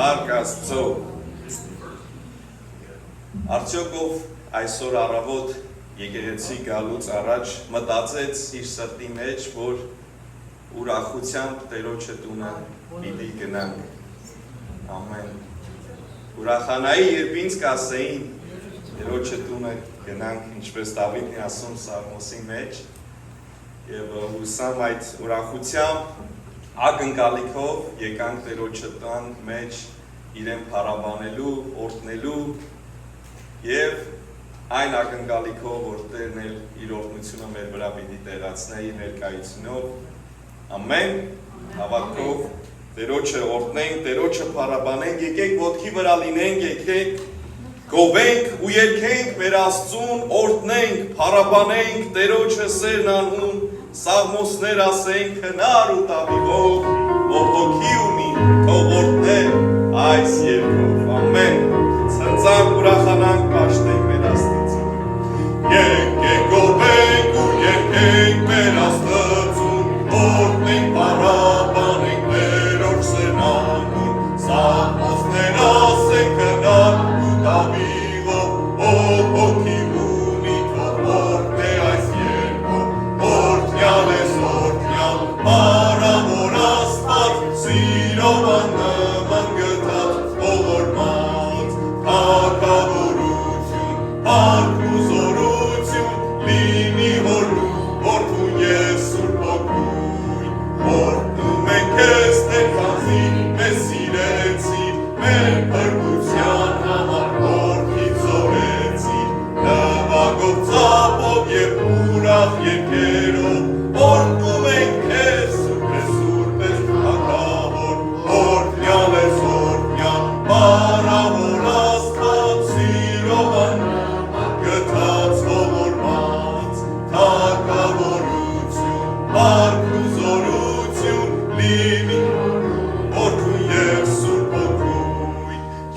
Փառք Աստծո։ Արդյոք այսօր առավոտ եկեղեցի գալուց առաջ մտածեց իր սրտի մեջ, որ ուրախությամբ Տերոջը տունը պիտի գնանք։ Ամեն։ Ուրախանայի, երբ ինձ կասեին Տերոջը տունը գնանք, ինչպես Դավիթն է ասում Սաղմոսի մեջ, եւ հուսամ այդ ուրախությամբ ակնկալիքով եկանք Տերոջը տան մեջ իրեն փառաբանելու, օրհնելու եւ այն ակնկալիքով, որ Տերն էլ իր օրհնությունը մեր վրա պիտի տեղացնի իր ներկայությունով։ Ամեն։ Հավատքով Տերոջը օրհնենք, Տերոջը փառաբանենք, եկեք ոտքի վրա լինենք, եկեք գովենք ու երգենք մեր Աստծուն, օրհնենք, փառաբանենք, Տերոջը սերն անուն, սաղմոսներ ասենք, հնար ու տավիղով, ով հոգի ունի, թող օրհնե այս երգով։ Ամեն։ Ցնծանք, ուրախանանք, պաշտենք մեր Աստծուն։ Եկեք գովենք ու երգենք մեր Աստծուն, օրհնենք, փառաբանենք Տերոջ սերն անուն, սաղմոսներ ասենք, հնար ու տավիղով, ով հոգի ունի, թող օրհնե այս երգով, օրհնյալ ես օրհնյալ, փառավոր Աստված, սիրով աննման գթած, ողորմած, թագավորություն, փառք ու զորություն, լինի հորու, որդու և Սուրբ Հոգու, օրհնում ենք քեզ Տեր քանզի մեզ սիրեցիր, մեր փրկության համար որդիդ զոհեցիր, նվագով ծապով և ուրախ երգերով, օրհնում ենք քեզ Սուրբ ես Սուրբ ես թագավոր, օրհնյալ ես օրհնյալ, փառավոր Աստված, սիրով աննման գթած ողորմած, թագավորություն, փառք ու զորություն, լինի որդու և Սուրբ Հոգու,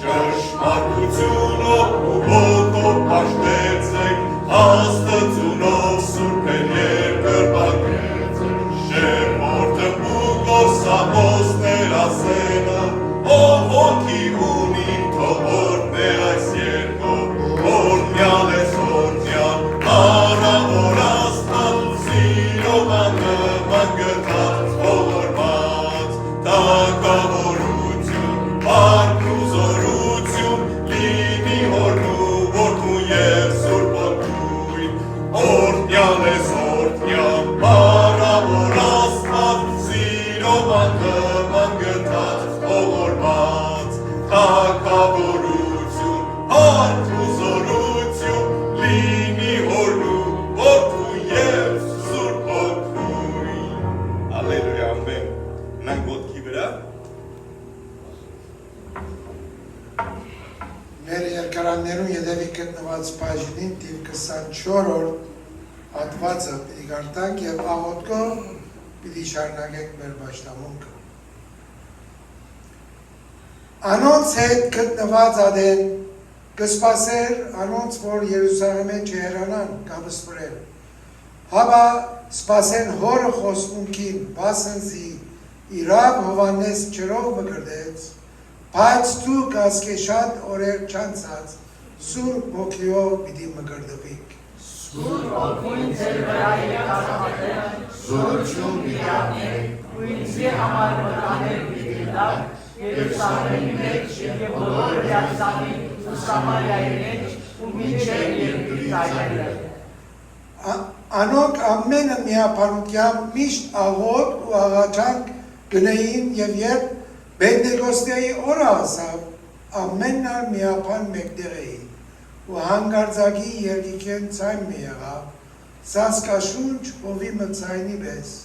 ճշմարտությունով ու ոգով պաշտեցեք, Աստծունով Սուրբ են երկրպագեցեք, շերմորդը ուղով սամոսներ ասենը, ով հոգի ունի, թող օրհնե այս երգով, օրհնյալ ես օրհնյալ, փառավոր Աստված, սիրով աննման գթած, ողորմած, թագավորություն, փառք ու զորություն, լինի հորու, որդու և Սուրբ Հոգու, օրհնյալ ես օրհնյալ, փառավոր Աստված, սիրով աննման գթած, ողորմած, թագավորություն, փառք ու զորություն, լինի հորու, որդու և Սուրբ Հոգու։ Հալելույա, ամեն։ Մնանք ոտքի վրա։ Մեր երկարաններում ետևի գտնված բաժնին թիվ 24-րդ հատվածը պիտի գարտանք և աղոթքով պիտի շարունակենք մեր պաշտամունքը։ Անոնց հետ գտնված ադեն կսպասեր անոնց, որ Երուսաղեմը չհեռանան կամ սպրել։ Հաբա սպասեն հորը խոսմունքին, բասնզի իրավ Հովանես չրով մգրդեց, բայց դու կասկեշատ օրեր չանցած, Սուրբ Հոգիով պիտի մգրդվիք։ Սուրբ Հոգին ձեր վրա եկածատեն, զորություն պիտի ապնեք, ու ինձի համար մտաներ պիտի լավ, Երուսաղեմի մեջ և բոլոր Հրյացանի ու Սամարիայի մեջ ու մինչև երկրի ծայրերը։ Անոնք ամենը միապանությամբ միշտ աղոթք ու աղաչանք գնային և երբ Պենտեկոստեի օրը ասավ, ամենն ալ միապան մեկտեղ էին ու հանգարձակի երգիքեն ցայն մի եղավ, սասկաշունչ հովի մցայնի պես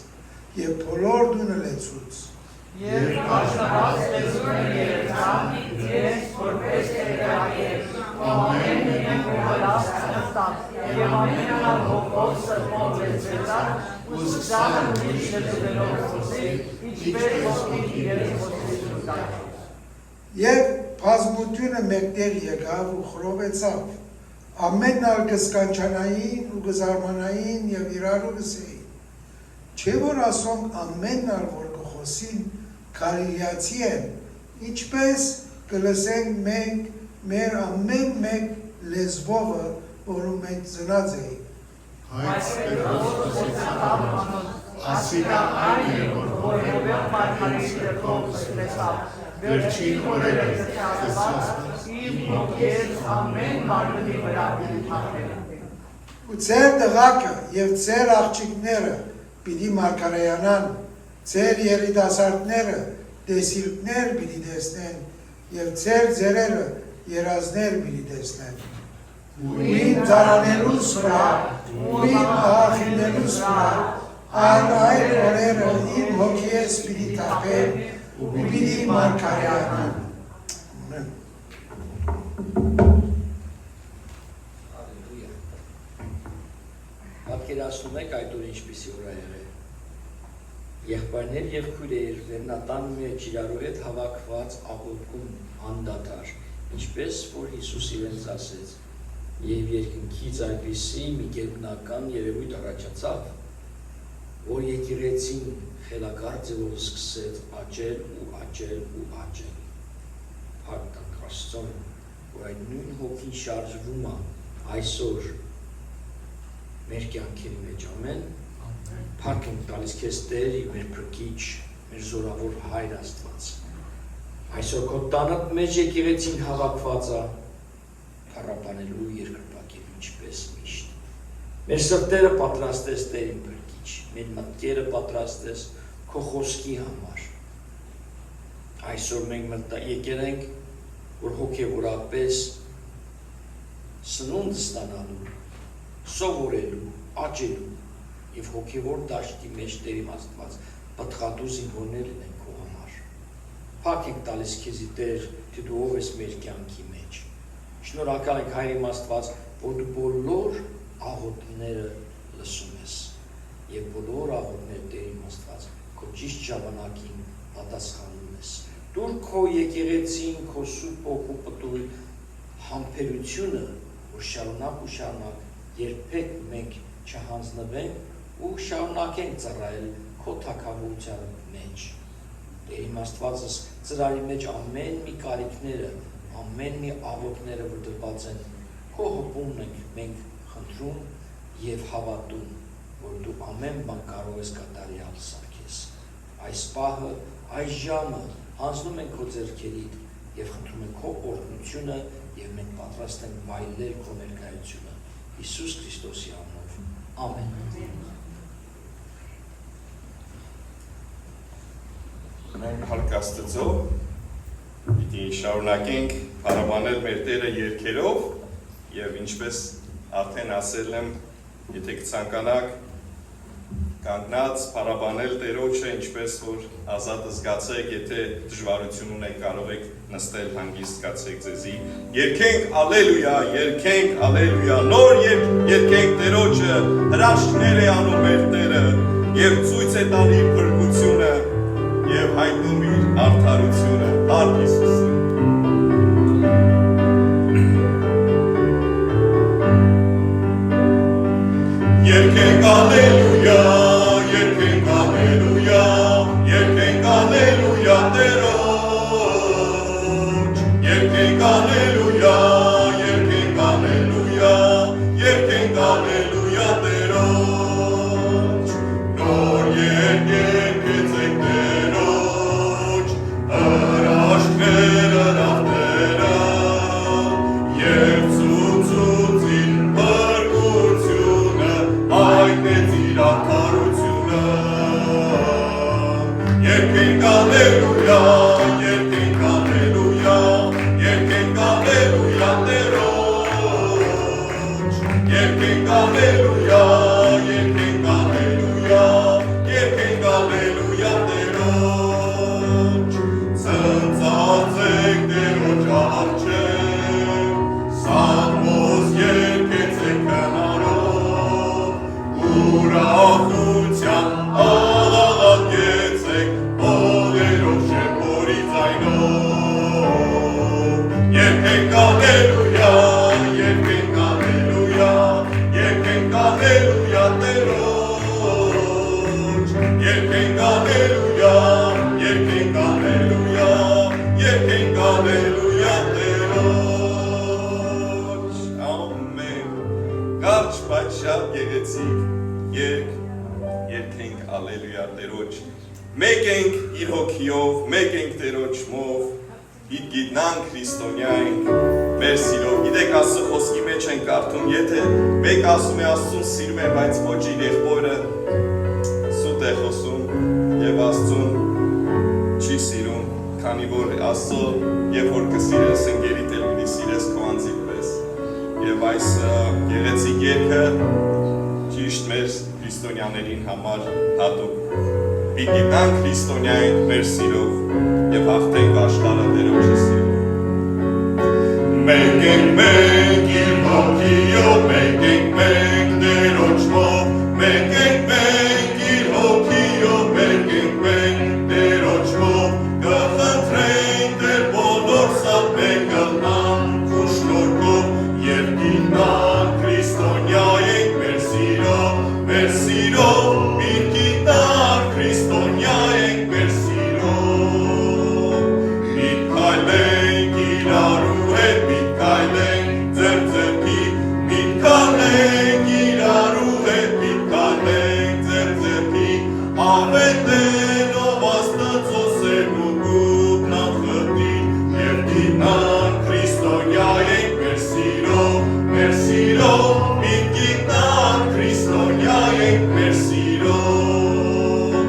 և բոլոր դունը լեցուց։ Եվ աշխարհած լեզուն երգան, իրենց որպես տեղակեր, ամեն իրեն հողալած նստած, և ամեն ալ հողով սրմով լեցվեցան, ու սկսան ուրիշ լեզունելով խոսել, ինչպես ոսկին իրենց խոսություն կան։ Եվ բազմությունը մեկտեղ եկավ ու խռովեցավ, ամենն ալ կսկանչանային ու կզարմանային և իրարու կսեին, չէ որ ասոնք ամենն ալ որ կխոսին Գալիլեացի են, ինչպես կլսենք մենք մեր ամեն մեկ լեզվովը, որում մենք ծնած էինք։ Այս Պետրոսը խոսեցավ անոց, ասիրա այն է, որ որովև մարգարիտը կողս լեսավ, վերջին օրերը ծածկված, իմ հոգեց ամեն մարդի վրա դիպակել։ Ու ձեր տղաքը և ձեր աղջիկները պիտի մարգարեյանան, ձեր երիտասարդները տեսիլքներ պիտի տեսնեն և ձեր ձերերը երազներ պիտի տեսնեն։ Ու իմ ծարանելուս վրա, ու իմ աղախինելուս վրա, այն օրերը իմ հոգեես պիտի թափեն ու պիտի մարգարեյանան։ Պատկերացնում եք այդ օր ինչպիսի օր ա եղել։ Եղբայրներ և քույրեր վերնատան մեջ իրարու հետ հավաքված աղոթքում անդադար, ինչպես որ Հիսուս իրենց ասեց, և երկնքից այդպիսի մի գերբնական երևույթ առաջացավ, որ եկեղեցին խելագար ձևով սկսեց աճել ու աճել ու աճել։ Փառք տանք Աստծուն, որ այդ նույն հոգին շարժվում է այսօր մեր կյանքերի մեջ, ամեն, փառք ենք տալիս քեզ Տեր, մեր փրկիչ, մեր զորավոր Հայր Աստված։ Այսօր քո տանդ մեջ եկեղեցին հավաքված է, փառաբանելու երկրպագելու ինչպես միշտ։ Մեր սրտերը պատրաստես Տեր իմ փրկիչ, մեր մտքերը պատրաստես քո խոսքի համար։ Այսօր մենք եկել ենք, որ հոգևորապես սնունդ ստանալու, սովորելու, աճելու և հոգևոր դաշտի մեջ Տեր իմ Աստված պտղատու զինվորներ լինեն քո համար։ Փառք ենք տալիս քեզի Տեր, թե դու ով ես մեր կյանքի մեջ։ Շնորհակալ ենք Հայր իմ Աստված, որ դու բոլոր աղոթքները լսում ես և բոլոր աղոթքները Տեր իմ Աստված քո ճիշտ ժամանակին պատասխանում ես։ Դուր քո եկեղեցին, քո սուրբ հոգու պտույտ համբերությունը, որ շարունակ ու շարունակ երբեք մենք չհանձնվենք ու շարունակենք ծառայել քո թագավորության մեջ։ Տեր իմ Աստվածս ծրարի մեջ ամեն մի կարիքները, ամեն մի աղոթքները, որ դրված են, քո հպումն ենք մենք խնդրում և հավատում, որ դու ամեն բան կարող ես կատարյալ սարքես։ Այս պահը, այս ժամը հանձնում ենք քո ձեռքերիդ և խնդրում ենք քո օրհնությունը և մենք պատրաստ ենք վայելել քո ներկայությունը Հիսուս Քրիստոսի անունով։ Ամեն։ Մենք փառք Աստծո, պիտի շարունակենք փառաբանել մեր Տերը երգերով և ինչպես արդեն ասել եմ, եթե կցանկանաք կանգնած փառաբանել Տերոջը, ինչպես որ ազատ զգացեք, եթե դժվարություն ունեք, կարող եք նստել հանգիստ զգացեք ձեզի։ Երգենք ալելույա, երգենք ալելույա, նոր երգենք Տերոջը, հրաշքներ է անում մեր Տերը և ցույց է տալի փրկությունը և հայտնում իր արդարությունը։ Փառք Հիսուսին։ Երգենք ալելույա, երգենք ալելույա, երգենք ալելույա Տերոջ, երգենք ալելույա, երգենք ալելույա, երգենք ալելույա Տերոջ, նոր երգեցեք Տերոջ, հրաշքները նավները, և ցուցուցին հայտնեց իր արդարությունը, երգենք ալելույա, երգենք ալելույա, երգենք ալելույա Տերոջ, երգենք ալելույա, երգենք ալելույա, երգենք ալելույա Տերոջ, ցնծացեք Տերոջ առջև, սաղմոս երգեցեք քնարով, ուրախության աղաղակեցեք, հողերով շեփորի մեկ ենք իր հոգիով, մեկ ենք Տերոջ մով, իր գիտնանք Քրիստոնյա ենք, մեր սիրով, գիտեք Աստծո խոսքի մեջ ենք կարդում, եթե մեկ ասում է Աստծուն սիրում է, բայց ոչ իր եղբորը սուտ է խոսում եւ Աստծուն չի սիրում, քանի որ Աստծո երբ որ կսիրես ընկերիդ էլ պիտի սիրես քո անձիդ պես։ Եվ այս գեղեցիկ երգը ճիշտ մեր քրիստոնյաներին համար հատուկ։ Պիտի տանք քրիստոնյա ենք մեր սիրով եւ հաղթենք աշխարհը Տերոջի սիրով։ Մեկ ենք մենք իր հոգիով, մեկ ենք մենք Տերոջ մով, մեկ ենք մենք իր հոգիով, մեկ ենք մենք Տերոջ մով, կխնդրենք Տեր բոլոր սա մեկ ըլանք ու շնորհքով եւ գիտանք քրիստոնյա ենք մեր սիրով, պիտի տանք քրիստոնյա ենք մեր սիրով, պիտի քայլենք իրարու հետ, պիտի քայլենք ձեր ձեռքի, պիտի քայլենք իրարու հետ, պիտի քայլենք ձեր ձեռքի, ավետելով Աստծո սերմուկուկ նախտին, եւ գիտանք քրիստոնյա ենք մեր սիրով, պիտի տանք քրիստոնյա ենք մեր սիրով,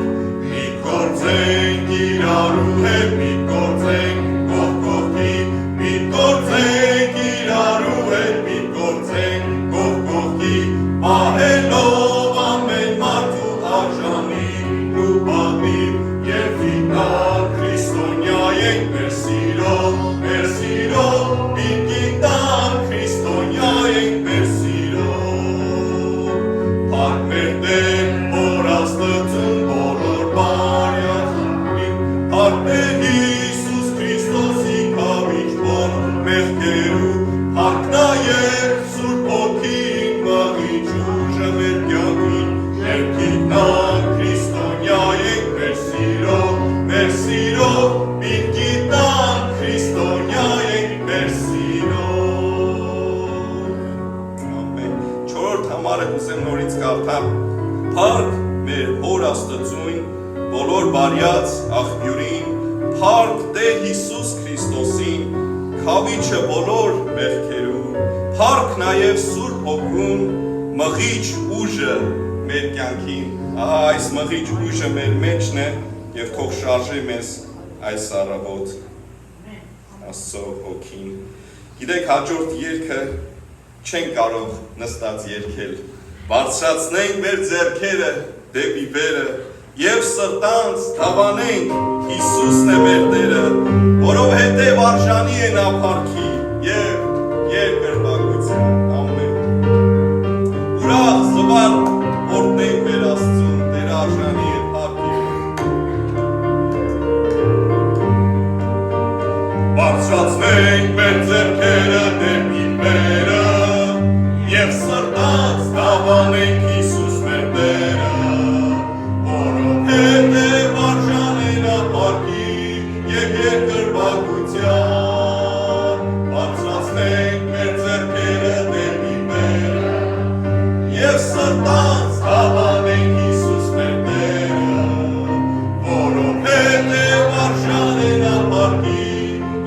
պիտի գործենք իրարու հետ, պիտի գործենք կողք կողքի, պիտի գործենք իրարու հետ, պիտի գործենք կողք կողքի, պահելով ամեն մարդու արժանին ու պատիվ, եւ գիտանք քրիստոնյա ենք մեր սիրով, պիտի տանք քրիստոնյա ենք մեր սիրով, փառք մեր Տեր, որ Աստծուն բոլոր բարյացին, փառք մեր Հիսուս Քրիստոսի քավիչ բոլոր մեղքերու, փառք նաեւ Սուրբ Հոգին մաղիչ ուժը մեր կյանքին, եւ գիտնանք քրիստոնյա ենք մեր սիրով, պիտի տանք քրիստոնյա ենք մեր սիրով։ Ամեն։ Չորրորդ համարը կուզեմ նորից կարդամ։ Փառք մեր Հոր Աստծուն, բոլոր բարյաց աղբյուրին, փառք Տեր Հիսուս Քրիստոսին, քավիչը բոլոր մեղքերու, փառք նաև Սուրբ Հոգուն, մղիչ ուժը մեր կյանքին։ Ահա այս մղիչ ուժը մեր մեջն է եւ թող շարժի մեզ այս առավոտ Աստծո Հոգին։ Գիտեք, հաջորդ երգը չենք կարող նստած երգել։ Բարձրացնենք մեր ձեռքերը դեպի վերը եւ սրտանց թավանենք Հիսուսն է մեր Տերը, որովհետեւ արժանի է նա փառքի եւ երկրպագության։ Ամեն։ Ուրախ զվարթ օրհնենք մեր Աստծուն, Տեր արժանի է փառքի։ Բարձրացնենք մեր ձեռքերը դեպի վերը եւ սրտանց թավանենք Հիսուս մեր Տերը, որովհետեւ արժանի է նա փառքի եւ երկրպագության։ Բարձրացնենք մեր ձեռքերը դեպի վերը եւ սրտանց թավանենք Հիսուս մեր Տերը, որովհետեւ արժանի է նա փառքի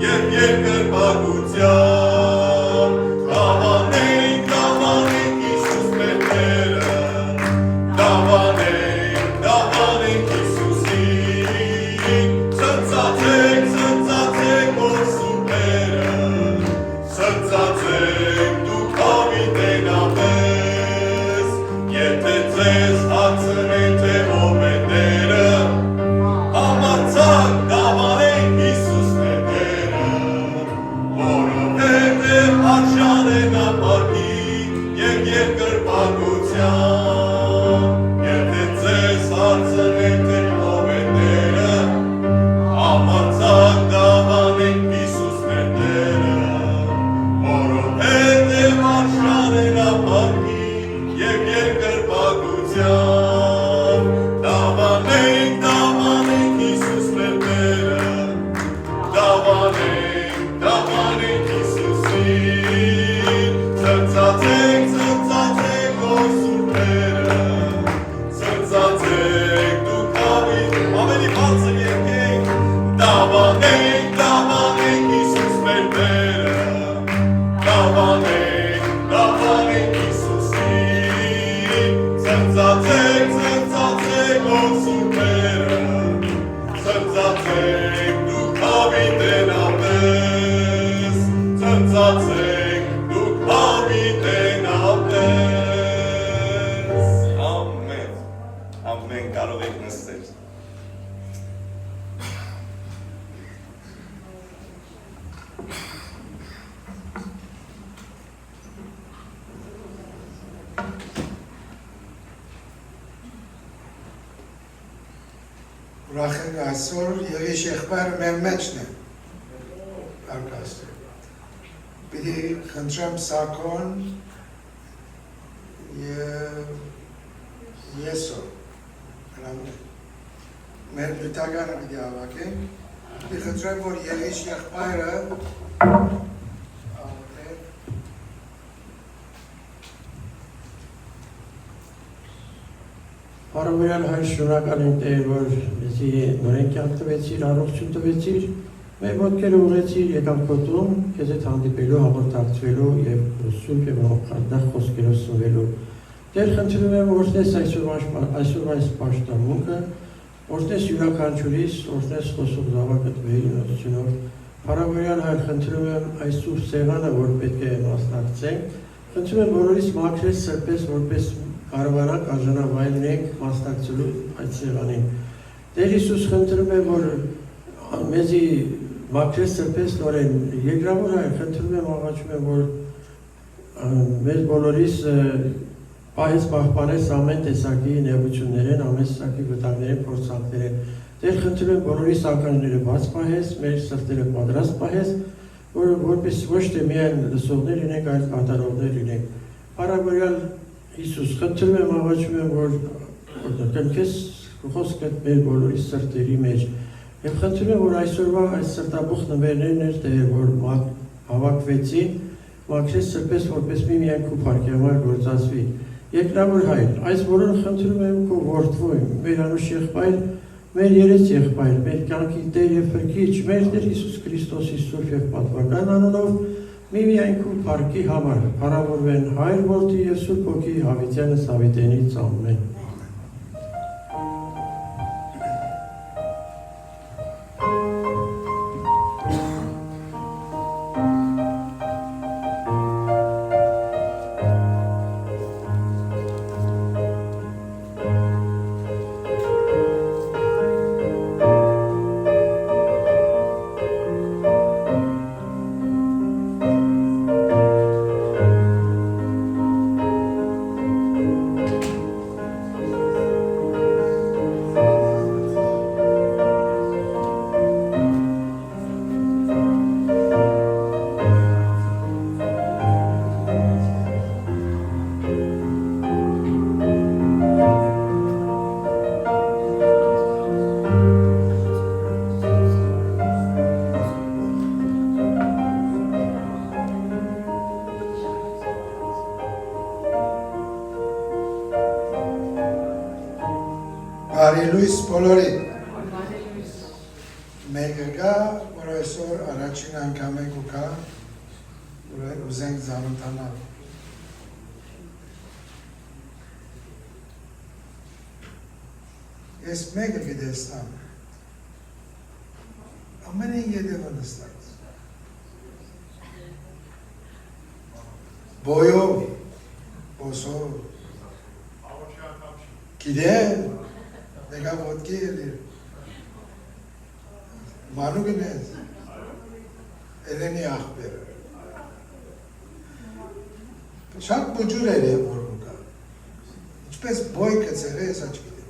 եւ երկրպագության։ Թավանենք Հիսուս մեր Տերը, թավանենք Հիսուսին, ցնծացեք, որ Սուրբ Ծնծացեք դուք հավիտենապես, ծնծացեք դուք հավիտենապես։ Ամեն, ամեն կարող եք նստել։ Ուրախ ենք այսօր Եղի Շեղբայրը մեր մեջն է, արկաստը։ Պիտի խնդրեմ Սակոն և Եսո, մեր լուտականը պիտի ավակենք, պիտի խնդրեմ, որ Եղի Շեղբայրը Հարավարյան հայր շնորհակալ ենք Տեր, որ մեզի նորեն կյանք տվեցիր, առողջություն տվեցիր, մեր ոտքերը ուղղեցիր, եկանք քո տուն, քեզ հետ հանդիպելու, հաղորդակցվելու եւ սուրբ եւ ողորմած խոսքերով սնվելու։ Տեր, խնդրում եմ օրհնես այսօր այս պաշտամունքը, օրհնես յուրաքանչյուրիս, օրհնես խոսող զավակդ վերինությունով։ Հարավարյան հայր խնդրում եմ այս սուրբ սեղանը, որ պետք է մասնակցենք, խնդրում եմ բոլորիս մաքրես սրբես, որպես կարողանանք արժանավայելենք մասնակցելու այդ սեղանին։ Տեր Հիսուս, խնդրում եմ, որ մեզի մաքրես սրբես նորեն, երկրավոր հայր, խնդրում եմ, աղաչում եմ, որ մեզ բոլորիս պահես պահպանես ամեն տեսակի նեղություններեն, ամեն տեսակի վտանգներեն, փորձանքներեն։ Տեր, խնդրում եմ, բոլորիս ականջները բաց պահես, մեր սրտերը պատրաստ պահես, որպես ոչ թե միայն լսողներ լինենք, այլ կատարողներ լինենք։ Հարավարյան Հիսուս, խնդրում եմ, աղաչում եմ, որ կնքես խոսքդ մեր բոլորի սրտերի մեջ և խնդրում եմ, որ այսօրվա այս սրտաբուխ նվերներն էր Տեր, որ հավաքվեցին, մաքրես սրբես, որպես միայն քո փառքի համար գործածվի։ Երկրավոր հայր, այս բոլորը խնդրում եմ քո որդվում, մեր անուշ եղբայր, մեր երես եղբայր, մեր կյանքի Տեր և Փրկիչ, մեր Տեր Հիսուս Քրիստոսի սուրբ և պատվական անունով միայն քո փառքի համար, փառավորվեն Հայր, Որդի և Սուրբ Հոգի հավիտյանս հավիտենից ամեն։ Բարելույս բոլորին։ Մեկը գա, որ այսօր առաջին անգամ եք ու կա, ուզենք ծանոթանալ։ Ես մեկը գտեսնամ, ամենին ետևը նստած։ Բոյով, բոսով, գիտեմ, Նեգա ոտքի էլիր, մանուգն ես, էլենի աղբերը, շատ բջուր էր եմ որ մուկա, ինչպես բոյ կծեղ է, ես աչ գիտեմ,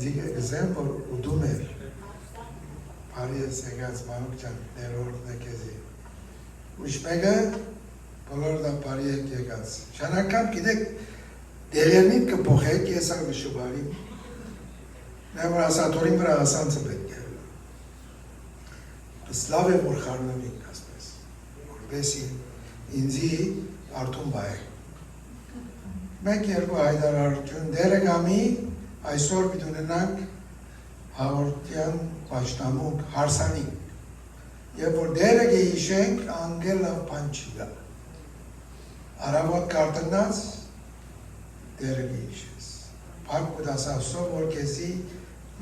դիգը գզեմ, որ ուդում էր, բարի ես եկած մանուկ ճան, ներորդ նեկեզի, ուշ մեկը, բոլոր դա բարի եք եկած, շանակամ գիտեք, Դերերնին կպոխեք, ես աղ վշուբարիմ, նա որ ասատորին վրա ասանցը պետք է։ Սլավ է որ խարնվինք, ասպես, որպեսի ինձի արդում բայ է։ Մեկ երկու հայդարարություն դերը գամի, այսօր պիտ ունենանք հաղորդյան պաշտամունք հարսանինք, և որ դերը գեիշենք անգելավ պանչիգա, արավոտ կարտնած, դերը գեիշես, պակ ու դասավսով որ կեսի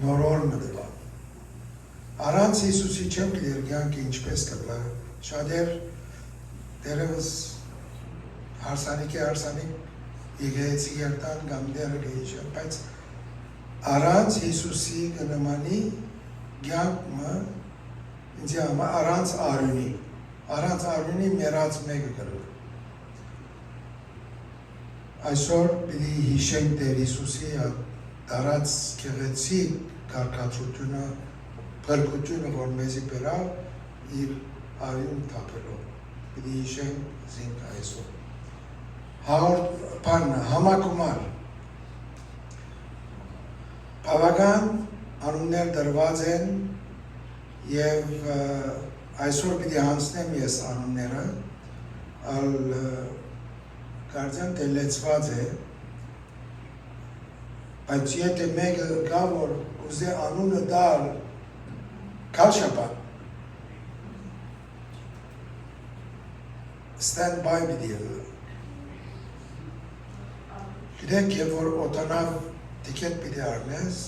նորոր մդվա, Առանց Հիսուսի չեմ գիտեր կյանքը ինչպես կլա։ Շատեր դերևս հարսանիք եկեղեցի երտան կամ դերը գեիշը, բայց առանց Հիսուսի կնմանի կյանքը ինձ համար առանց արյունի մեռած մեկը կլա։ Այսօր պիտի հիշենք Տեր Հիսուսի դարած գեղեցիկ կարգացությունը, փրկությունը, որ մեզի բերավ իր արյուն թափելով։ Պիտի հիշենք զինք այսօր։ Համակումար բավական անուններ դրված են և այսօր պիտի հանցնեմ ես անունները, կարծեմ թե լեցված է, բայց եթե մեկը կա, որ ուզե անունը դալ կալշապատ, stand by պիտի եղը։ Գիտեք, և որ օտանավ տիկետ պիտի արնես,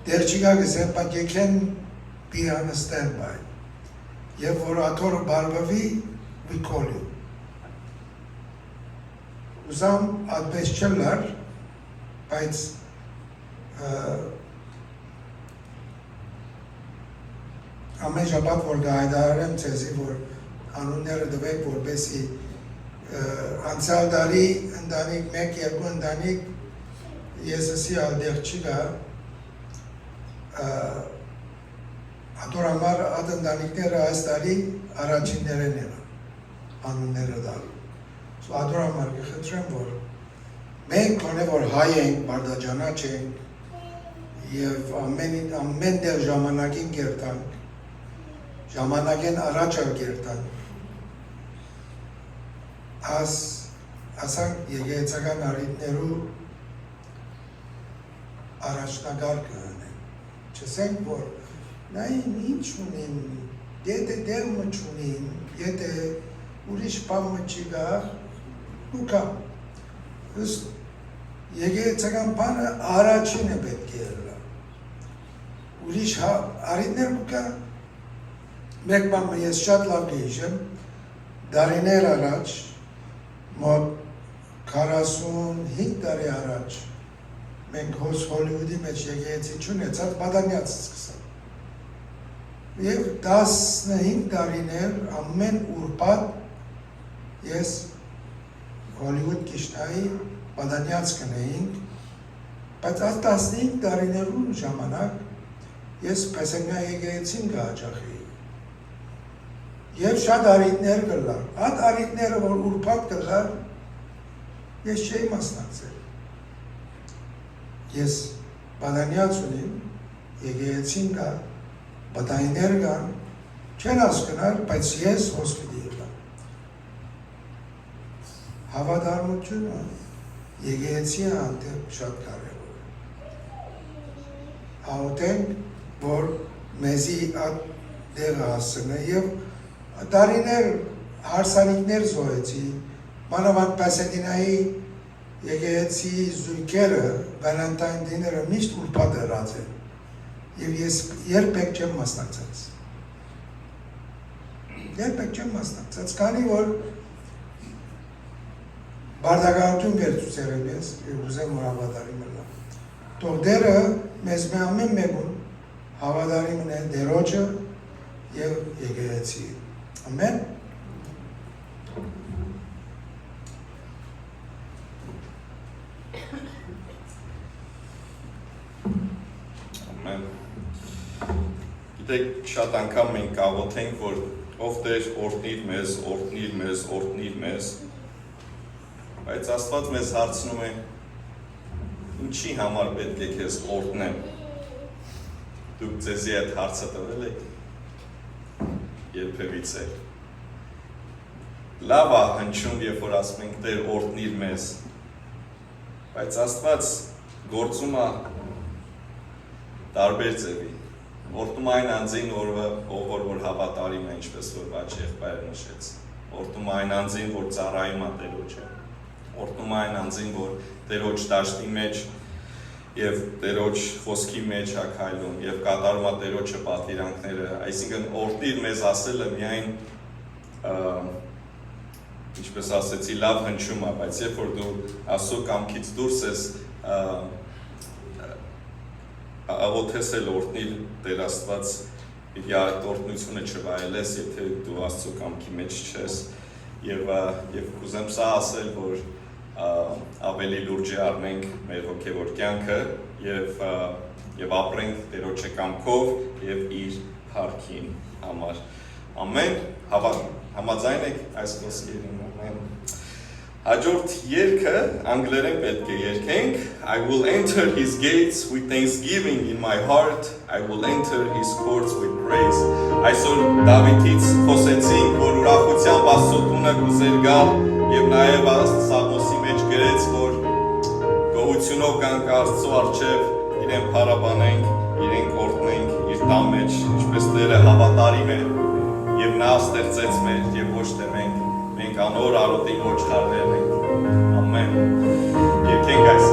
դեր չիգա գսեմ, բայց եկեն պիանը stand by, և որ աթորը բարբավի, we call you։ Ուզամ ատպես չլար, բայց ամեն շաբաթ որ գայդարեմ ցեզի որ անունները դվեք որպեսի անցյալ տարի ընտանիք մեկ երկու ընտանիք Եզեսի ալդեղ չի գա ատորամար այդ ընտանիքները այս տարի առաջիններեն եղան անունները դալու Ադորամար կխնդրեմ, որ մենք կոնե որ հայ ենք, բարդաջանաչ ենք և ամեն դեղ ժամանակին գերտանք, ժամանակեն առաջալ գերտանք, ասանք եկեղեցական առիթներու առաջնագար կհանենք, չսենք, որ նային ինչ ունին, եթե դեղմը չունին, եթե ուրիշ պամը չի գա, Ուկա, եկեղեցական բանը առաջին է պետք է ելա։ Ուրիշ արիթներ ուկա, մեկ բանը ես շատ լավ գեիշեմ, դարիներ առաջ, մոտ 45 տարի առաջ, մենք հոս Հոլիվուդի մեջ եկեղեցի չունեցած բադանյաց սկսան։ Եվ 15 տարիներ ամեն ուրբաթ ես Հոլիվուդ կիշտայի բադանյաց կնեինք, բայց այս 15 տարիներու ժամանակ ես պեսենյա եկեղեցին կհաճախեի։ Եվ շատ առիթներ կլար, այդ առիթները, որ ուրբաթ կլար, ես չէի մասնակցել։ Ես բադանյաց ունիմ, եկեղեցին կա, բադայներ կան, չեն ասկնար, բայց ես հոսպիտի եղա։ Հավատարմությունը եկեղեցի հանդեպ շատ կարևոր է։ Ահոտենք, որ մեզի այդ դեղը հասցնե և տարիներ հարսանիքներ զոհեցի, մանավանդ Պասեդինայի եկեղեցի զույգերը, Վալենտայն դիները միշտ ուրբաթ ըրած են և ես երբեք չեմ մասնակցած։ Երբեք չեմ մասնակցած, քանի որ Բարդագանություն վերցուցեր եմ ես, ուզեմ որ հավատարիմ ըլլա։ Թող դերը մեզ մե ամեն մեկուն հավատարիմ ունեն դերոջը և եկեղեցի։ Ամեն։ Ամեն։ Գիտեք, շատ անգամ մենք կաղոթենք, որ ով Տեր օրհնիր մեզ, բայց Աստված մեզ հարցնում է, ինչի համար պետք է քեզ օրհնեմ։ Դուք ձեզի այդ հարցը տվել եք։ Երբևիցե։ Լավ է հնչում, երբ որ ասում ենք Տեր օրհնիր մեզ, բայց Աստված գործում է տարբեր ձևի։ Օրհնում այն անձին, որ հավատարիմ է, ինչպես որ Բաչ եղբայրը նշեց։ Օրհնում այն անձին, որ ծառայում է Տերոջը։ Օրհնում այն անձին, որ Տերոջ դաշտի մեջ եւ Տերոջ խոսքի մեջ ա քայլում եւ կատարում ա Տերոջը պատվիրանքները, այսինքն օրդիր մեզ ասելը միայն ինչպես ասեցի, լավ հնչում ա, բայց երբ որ դու Աստծո կամքից դուրս ես աղոթել օրդնիր Տեր Աստված պիտի այդ օրդնությունը չվայելես, եթե դու Աստծո կամքի մեջ չես եւ կուզեմ սա ասել, որ ավելի լուրջ առնենք մեր հոգևոր կյանքը եւ ապրենք Տերոջը կամքով եւ իր փառքին համար։ Ամեն համաձայն եք այս խոսքերին։ Ամեն։ Հաջորդ երգը անգլերեն պետք է երգենք. I will enter his gates with thanksgiving in my heart. I will enter his courts with praise. Այսօր Դավիթից խոսեցինք, որ ուրախությամբ Աստծո տունը կուզեր գալ եւ նաեւ Սաղմոսի մեջ գրեց, որ գոհությունով գանք Աստծո առջև, իրեն փառաբանենք, իրեն կորտնենք իր տան մեջ, ինչպես Տերը հավատարիմ է եւ նա ստեղծեց մեր եւ ոչ թե մենք անոր արոտին ոչխարներն ենք։ Ամեն։ Եկենք այս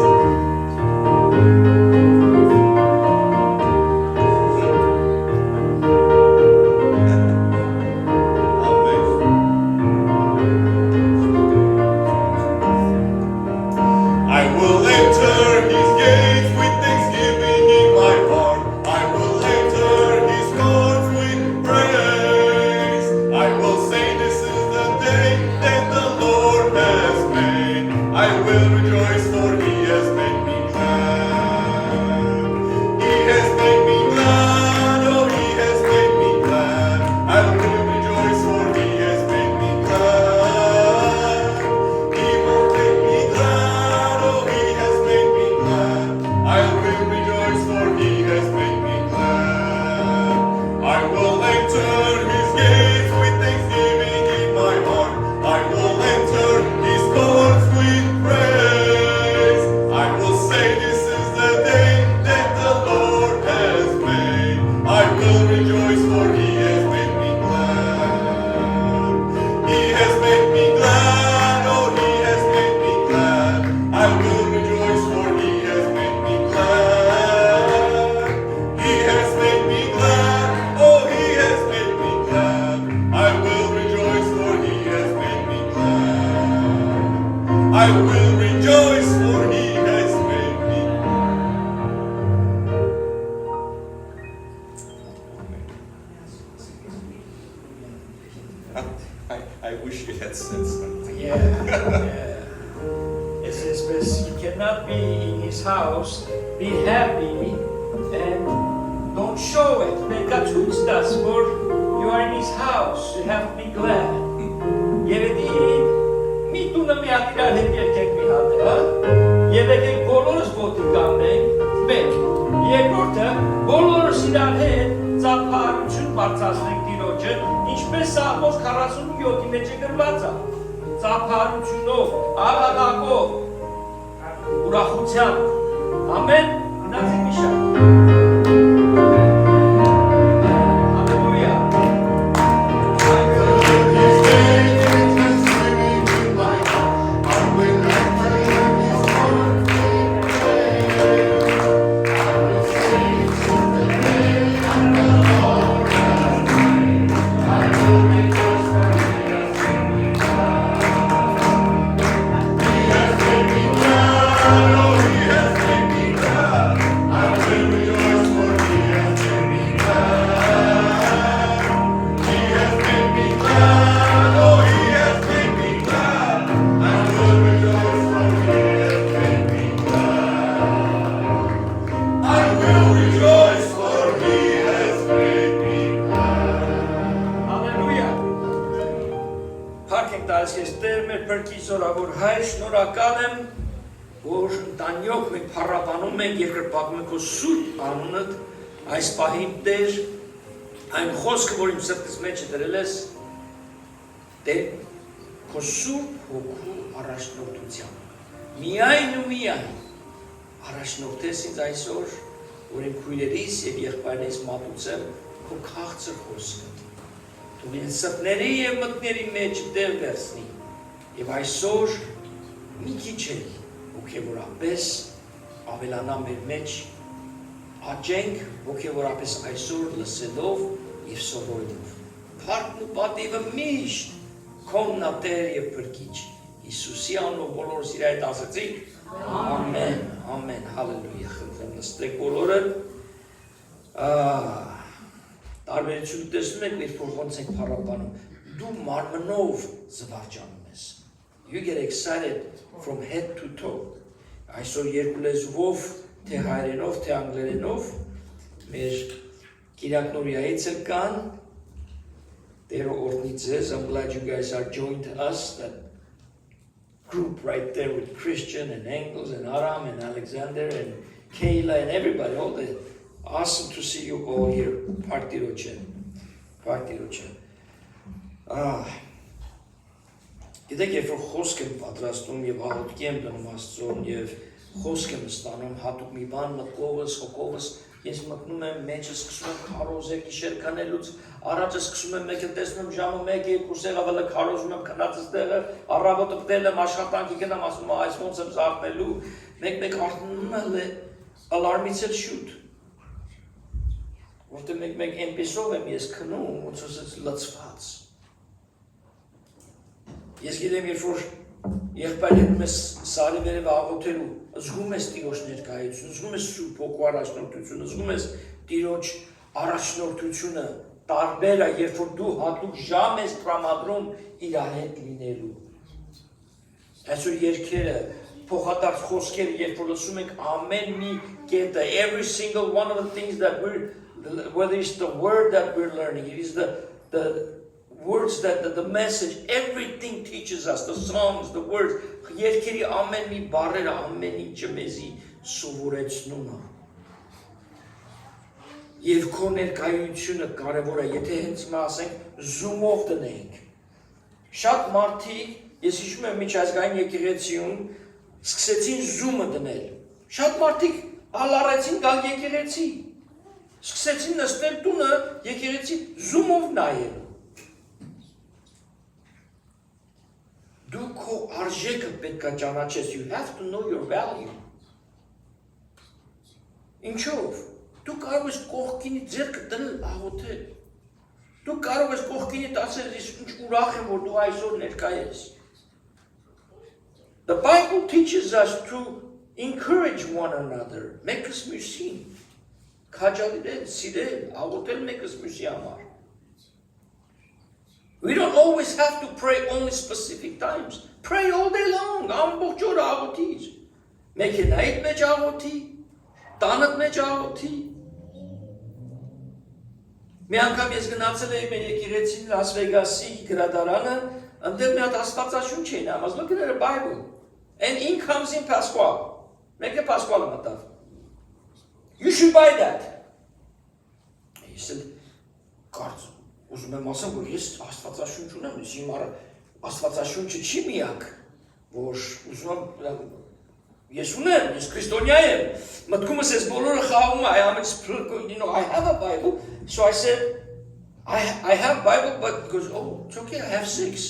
I will rejoice for he has made me I wish you had said something. It says, you cannot be in his house, be happy, and don't show it. But God who's does for you are in his house, you have to be glad. Միտունը մի հատ իրար հետ երկեք մի հատ, և եկեք բոլորս ոտի կանենք, մեկ, երկորդը բոլորս իրար հետ ծափարություն բարձացնենք Տիրոջը, ինչպես Սաղմոս 47-ի մեջ է գրված է, ծափարությունով, աղաղակով, ուրախությամբ, ամեն, գնացեք մի շարք։ Շնորհակալ եմ, որ ընտանիով մենք փառաբանում ենք, երկրպագում ենք քո սուրբ անունդ, այս պահին Տեր, այն խոսքը, որ իմ սրտիս մեջ դրել ես, Տեր, քո սուրբ հոգու առաջնորդությամբ։ Միայն ու միայն առաջնորդես ինձ այսօր, որ իմ քույրերիս եւ եղբայրներիս մատուցեմ քո քաղցր խոսքը։ Թող ինձ սրտների եւ մտքերի մեջ տեղ վերցնի։ Եվ այսօր մի քիչ էլ հոգևորապես ավելանա մեր մեջ, աճենք ոգևորապես այսօր լսելով և սովորելով։ Փառքն ու պատիվը միշտ քոնն ա Տեր և Փրկիչ Հիսուսի անունով բոլորս իր հետ ասեցինք։ Ամեն, ամեն, հալելույա, խնդրեմ նստեք բոլորը։ Տարբերություն տեսնում եք, երբ որ ոնց ենք փառաբանում, դու մարմնով զվարճանում ես։ You get excited from head to toe։ Այսօր երկու լեզվով, թե հայերենով, թե անգլերենով, մեր Կիրակնորիայից էլ կան, Տերը օրհնի ձեզ, I'm glad you guys are joined us, that group right there with Christian and Engels and Aram and Alexander and Kayla and everybody, all the awesome to see you all here. Partiroche. Գիտեք, երբ որ խոսք եմ պատրաստում եւ աղոթքի եմ դնում Աստծուն եւ խոսք եմ ստանում, հատուկ մի բան մտքովս, հոգովս, ես մտնում եմ մեջը սկսում եմ քարոզել գիշեր կանելուց, առաջը սկսում եմ մեկը տեսնում ժամը 1-2 սեղավելը քարոզում եմ քնածս տեղը, առավոտը պտել եմ աշխատանքի գնամ, ասում եմ այս ոնց եմ զարթնելու, մեկ արթնում է ալարմից էլ շուտ։ Որտեղ մեկ այնպեսով եմ ես քնում, ոնց ասած լցված։ Ես գիտեմ, երբ որ եղբայրներում ես սարի վերև աղոթելու, զգում ես Տիրոջ ներկայությունը, զգում ես Սուրբ Հոգու առաջնորդությունը, զգում ես Տիրոջ առաջնորդությունը, տարբեր է, երբ որ դու հատուկ ժամ ես տրամադրում իր հետ լինելու։ Այսօր երգերը, փոխադարձ խոսքերը, երբ որ լսում ենք ամեն մի կետը, every single one of the things that whether it's the word that we're learning, it is the words that the message, everything teaches us, the songs, the words, երկերի ամեն մի բառերը, ամեն ինչը մեզի սովորեցնում է։ Եվ քո ներկայությունը կարևոր է, եթե հենց հիմա ասենք zoom-ով դնենք։ Շատ մարդիկ, ես հիշում եմ միջազգային եկեղեցիում, սկսեցին zoom-ը դնել։ Շատ մարդիկ հալարեցին գալ եկեղեցի։ Սկսեցին նստել տունը եկեղեցի zoom-ով նայել։ Դու քո արժեքը պետք է ճանաչես, you have to know your value։ Ինչով։ Դու կարող ես կողքինի ձեռքը դնել աղոթել։ Դու կարող ես կողքինիդ ասել, ես ինչ ուրախ եմ, որ դու այսօր ներկա ես։ The Bible teaches us to encourage one another, մեկս մյուսին, քաջալերել, սիրել, աղոթել մեկս մյուսի համար։ We don't always have to pray only specific times. Pray all day long. Ամբողջ օրը աղոթիր։ Մեքենայիդ մեջ աղոթի, տանդ մեջ աղոթի։ Մի անգամ ես գնացել էի մեր եկեղեցին Լաս Վեգասի գրադարանը, այնտեղ մի հատ աստվածաշունչ էին ամաս, look at the Bible. And in comes in Pasquale. Մեկը Pasquale մտավ։ You should buy that. He said, կարծ Ուզում եմ ասեմ, որ ես աստվածաշունչ ունեմ, ես իմ աստվածաշունչը չի միակ, որ ուզում եմ, ես ունեմ, ես քրիստոնյա եմ, մտքումս ես բոլորը խաղում է, I have a Bible, so I said, I have Bible, but he goes, oh, it's okay, I have 6.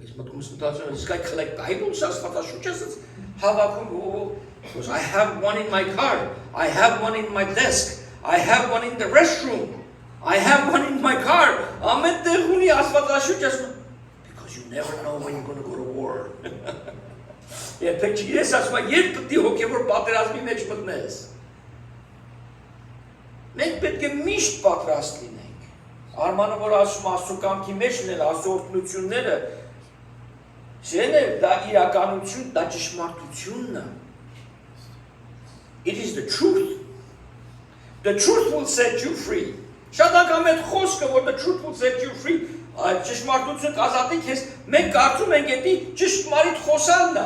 Ես մտքումս մտածում, this guy collect Bibles, աստվածաշունչ ես հավաքում, he goes, I have one in my car, I have one in my desk, I have one in the restroom. I have one in my car. Because you never know when you're going to go to war. Yeah, picture this. That's why you put the hook over պատերազմի մեջ մտնես։ Մենք պետք է միշտ պատրաստ լինենք։ Արմանը որ ասում Աստծո կամքի մեջ լինել, Աստծո օրհնությունները, շեն է դա իրականություն, դա ճշմարտությունն է։ It is the truth. The truth will set you free. Շատ անգամ այդ խոսքը, որ the truth will set you free, ճշմարտություն կազատի քեզ, մենք կարծում ենք էդի ճշմարիտ խոսալն է,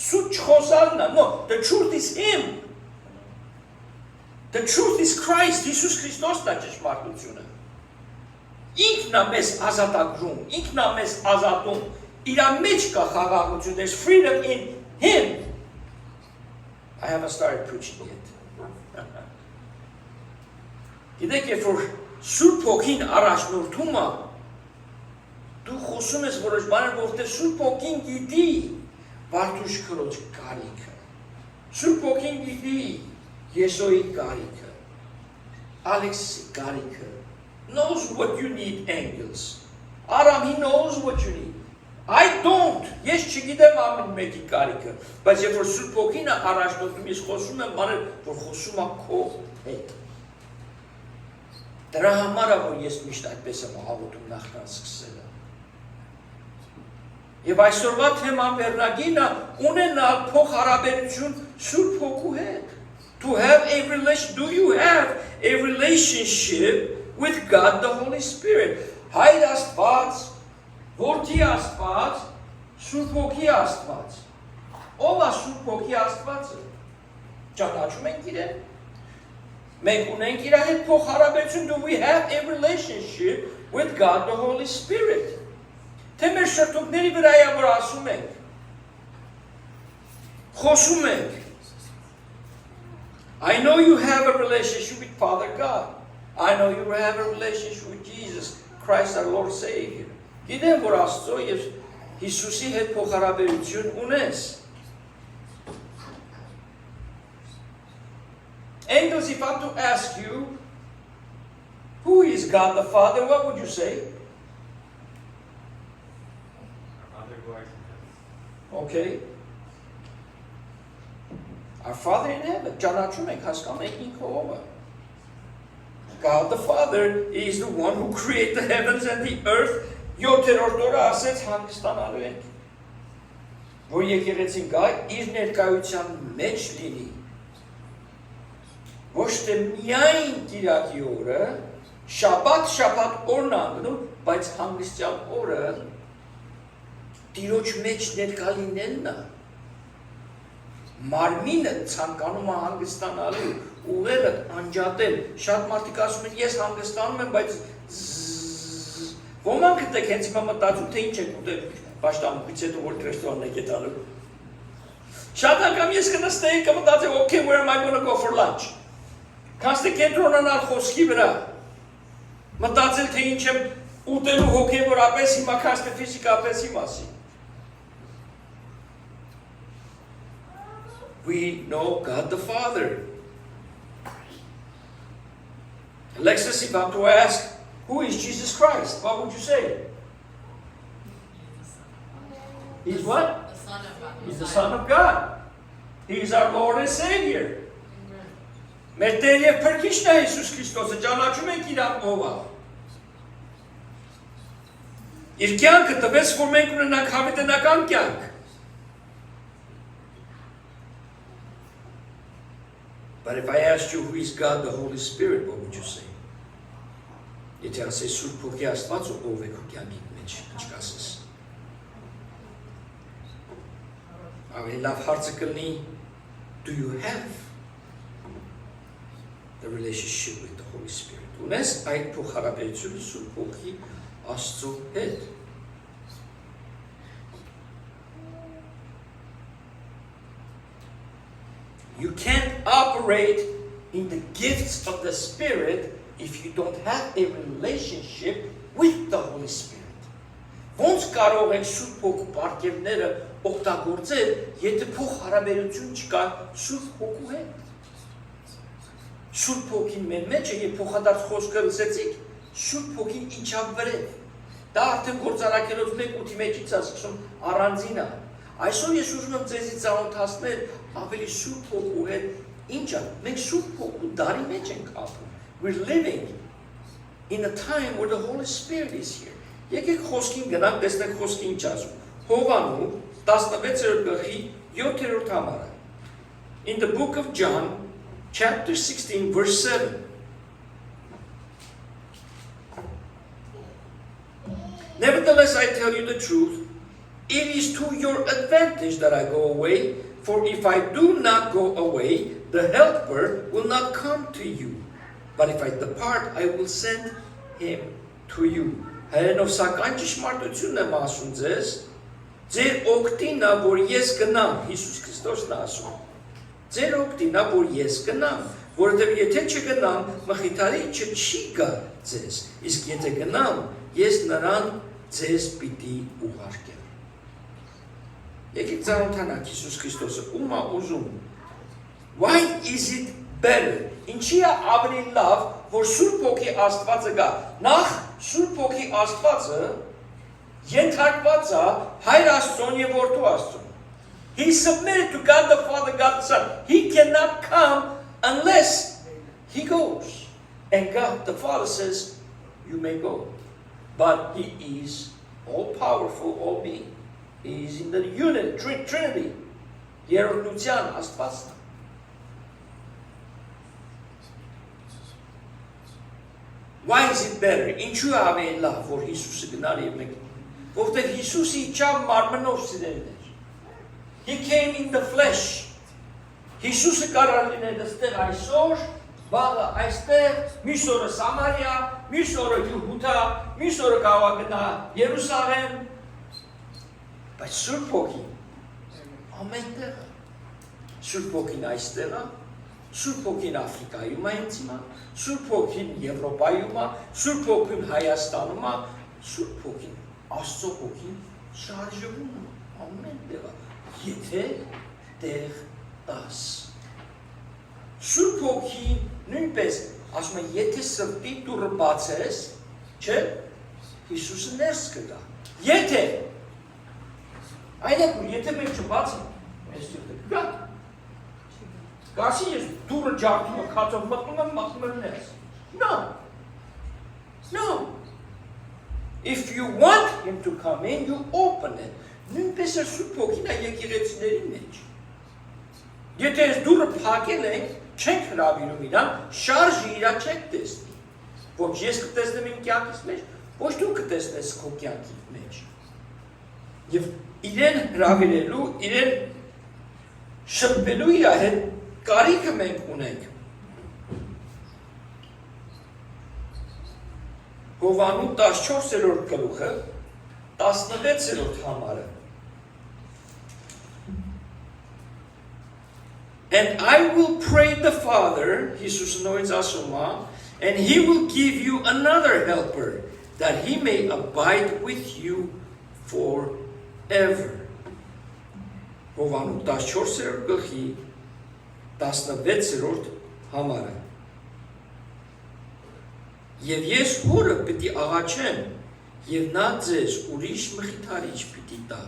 սուտ չխոսալն է, no, the truth is him, the truth is Christ, Հիսուս Քրիստոսն է ճշմարտությունը, ինքն է մեզ ազատագրում, ինքն է մեզ ազատում, իր մեջ կա խաղաղություն, there's freedom in him. I haven't started preaching yet. Գիտեք, երբ որ Սուրբ Հոգին առաջնորդում է, դու խոսում ես որոշ բաներ, որտեղ Սուրբ Հոգին գիտի Վարդուշ քրոջ կարիքը, Սուրբ ոգին գիտի Եսոյի կարիքը, Ալեքսի կարիքը, knows what you need, angels. Aram, he knows what you need. I don't. Ես չգիտեմ ամեն մեկի կարիքը, բայց երբ որ Սուրբ ոգին առաջնորդում ես խոսում եմ, բաներ, որ խոսում եմ քո հետ։ Դրա համար է, որ ես միշտ այդպես եմ աղոթում նախքան սկսելը։ Եվ այսօրվա թեման վերնագինը ունենալ փոխհարաբերություն Սուրբ ոգու հետ։ To have a relation, do you have a relationship with God the Holy Spirit? Հայր Աստված, Որդի Աստված, Սուրբ ոգի Աստված։ Ով է Սուրբ ոգի Աստվածը։ Ճանաչում ենք իրեն։ Մենք ունենք իր հետ փոխհարաբերություն, do we have a relationship with God the Holy Spirit? Թե մեր շրթունքների վրա է որ ասում ենք։ Խոսում ենք։ I know you have a relationship with Father God. I know you have a relationship with Jesus Christ our Lord Savior. Գիտեմ որ Աստծո եւ Հիսուսի հետ փոխհարաբերություն ունես։ Angels, if I'm to ask you, who is God the Father, what would you say? Okay. Our Father in heaven. God the Father is the one who created the heavens and the earth. Որ եկեղեցին գա իր ներկայության մեջ լինի։ Ոչ թե միայն Կիրակի օրը, շաբաթ օրն անգնում, բայց հանգստյան օրը Տիրոջ մեջ ներկա լինելն է։ Մարմինը ցանկանում է հանգստանալու, ուղեղը անջատել։ Շատ մարդիկ ասում են, ես հանգստանում եմ, բայց ոմանք դեք հենց հիմա մտածում, թե ինչ եք ուտել, պաշտամունքից հետո որ ռեստորանն եք գտալու։ Շատ անգամ ես կնստեի կմտածեմ, okay, where am I going to go for lunch? Կանցնի կենտրոնանալ խոսքի վրա։ Մտածել, թե ինչ եմ ուտելու հոգևորապես, հիմա կանցնի ֆիզիկապես իմասի։ We know God the Father. Alexis, if I'm to ask, who is Jesus Christ? What would you say? He's what? The Son of God. He's the Son of God. He's our Lord and Savior. Մեր Տեր եւ Փրկիչն է Հիսուս Քրիստոսը, ճանաչում ենք իրան ով է։ Իր կյանքը տվեց, որ մենք ունենանք հավիտենական կյանք։ But if I asked you who is God the Holy Spirit, what would you say? Եթե ասես Սուրբ Հոգի Աստվածը ով է քո կյանքի մեջ, ինչ կասես։ Ավելի լավ հարցը կլինի, do you have the relationship with the Holy Spirit? Ունես այդ փոխհարաբերությունը Սուրբ Հոգի Աստծո հետ։ You can't operate in the gifts of the Spirit if you don't have a relationship with the Holy Spirit. Ոնց կարող ենք Սուրբ Հոգու պարգևները օգտագործել, եթե փոխհարաբերություն չկա Սուրբ Հոգու հետ։ Սուրբ Հոգին մեր մեջ է, եւ փոխադարձ խոսքը լսեցիք, Սուրբ Հոգին ինչա վրև։ Դա արդեն գործարակելով 1:8-ի մեջից է սկսում առանձին է։ Այսօր ես ուզում եմ ձեզի ծանոթացնել ավելի Սուրբ Հոգու հետ, ինչա։ Մենք Սուրբ Հոգու դարի մեջ ենք ապրում։ We're living in a time where the Holy Spirit is here. Եկեք խոսքին գնանք, տեսնենք խոսքի ինչ ասում։ Հովանու 16-րդ գլխի 7-րդ համարը. In the book of John, chapter 16, verse 7. Nevertheless, I tell you the truth, it is to your advantage that I go away, for if I do not go away, the Helper will not come to you. But if I depart, I will send him to you. Հայերենով սակայն ճշմարտությունն եմ ասում ձեզ, ձեր օգտին է, որ ես գնամ, Հիսուս Քրիստոսն է ասում, ձեր օգտին է, որ ես գնամ, որովհետև եթե չգնամ, մխիթարիչը չի գա ձեզ, իսկ եթե գնամ, ես նրան ձեզ պիտի ուղարկեմ։ Եկեք ծանոթանանք Հիսուս Քրիստոսը, ում է ուզում Why is it better? Ինչի է ավելի լավ, որ Սուրբ Հոգի Աստվածը գա։ Նախ Սուրբ Հոգի Աստվածը ենթարկված է Հայր Աստծուն եւ Որդու Աստծուն։ He submitted to God the Father, God the Son. He cannot come unless he goes. And God the Father says, you may go. But he is all-powerful, all-being. He is in the unity, Trinity. Երողնության Աստվածն։ Why is it better? Ինչու է ավելի լավ, որ Հիսուսը գնալ եւ մենք, որովհետեւ Հիսուսը իջավ մարմնով սիրելիներ։ He came in the flesh. Հիսուսը կարող լինել այստեղ այսօր, վաղը այստեղ, մյուս օրը Սամարիա, մյուս օրը Յուդա, մյուս օրը կարող գնա Երուսաղեմ։ Բայց Սուրբ Հոգին ամենտեղ է։ Սուրբ Հոգին այստեղ է, Սուրբ Հոգին Աֆրիկայում է ինձ հիմա, Սուրբ Հոգին Եվրոպայում է, Սուրբ Հոգին Հայաստանում է, Սուրբ Հոգին Աստծո Հոգին շարժվում է ամենտեղ է։ Եթե տեղ տաս։ Սուրբ Հոգին նույնպես ասում է, եթե սրտի դուռը բացես, չէ, Հիսուսը ներս կգա։ Եթե Այդեք ու եթե մենք չբացենք, այս սիրտը կգա։ Գասի ես դուրը ջարդում եմ, խացով մտնում եմ ներս։ No. No. If you want him to come in, you open it. Նույնպես է Սուրբ Հոգին է եկեղեցիների մեջ։ Եթե այս դուրը փակել ենք, չենք հրավիրում իրան, շարժը իրա չեք տեսնի։ Ոչ ես կտեսնեմ իմ կյանքից մեջ, ոչ դու կտեսնես քո կյանքի մեջ։ Եվ իրեն հրավիրելու, իրեն շփվելու իր հետ կարիքը մենք ունենք։ Հովանու 14-րդ գլուխը 16-րդ համարը And I will pray the Father, Հիսուսը նորից ասում է, and he will give you another helper, that he may abide with you forever. Հովանու 14-րդ գլխի 16-րդ համարը Եվ ես հորը պիտի աղաչեմ, և նա ձեզ ուրիշ մխիթարիչ պիտի տա,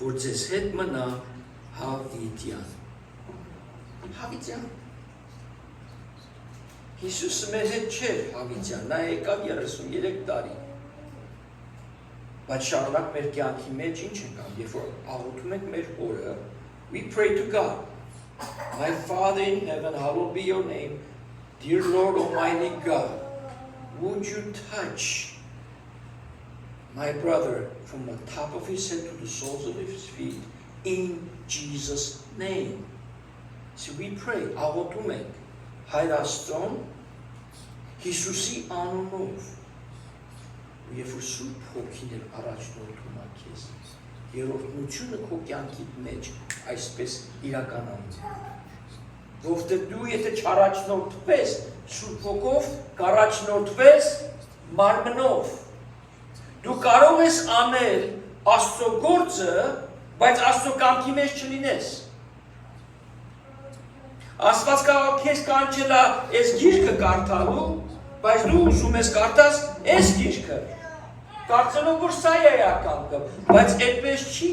որ ձեզ հետ մնա հավիտյան։ Հավիտյան։ Հիսուսը մեր հետ չէր հավիտյան, նա եկավ 33 տարի։ Բայց շարունակ մեր կյանքի մեջ ինչ ենք անում, երբ որ աղոթում ենք մեր հորը, we pray to God. My Father in heaven, hallowed be your name, dear Lord Almighty God. Would you touch my brother from the top of his head to the soles of his feet in Jesus' name? So we pray, աղոթում ենք Հայր Աստծուն Հիսուսի անունով։ Երբ որ Սուրբ Հոգին էլ առաջնորդում է քեզ, երրորդությունը քո կյանքի մեջ այսպես իրականանում։ Որովհետև դու եթե չառաջնորդվես Սուրբ Հոգով, կառաջնորդվես մարմնով։ Դու կարող ես անել Աստծո գործը, բայց Աստծո կամքի մեջ չլինես։ Աստված կարող քեզ կանչել է այս գիրքը կարդալու, բայց դու ուզում ես կարդաս այս գիրքը։ Կարծելով որ սա է ակամքը, բայց այդպես չի։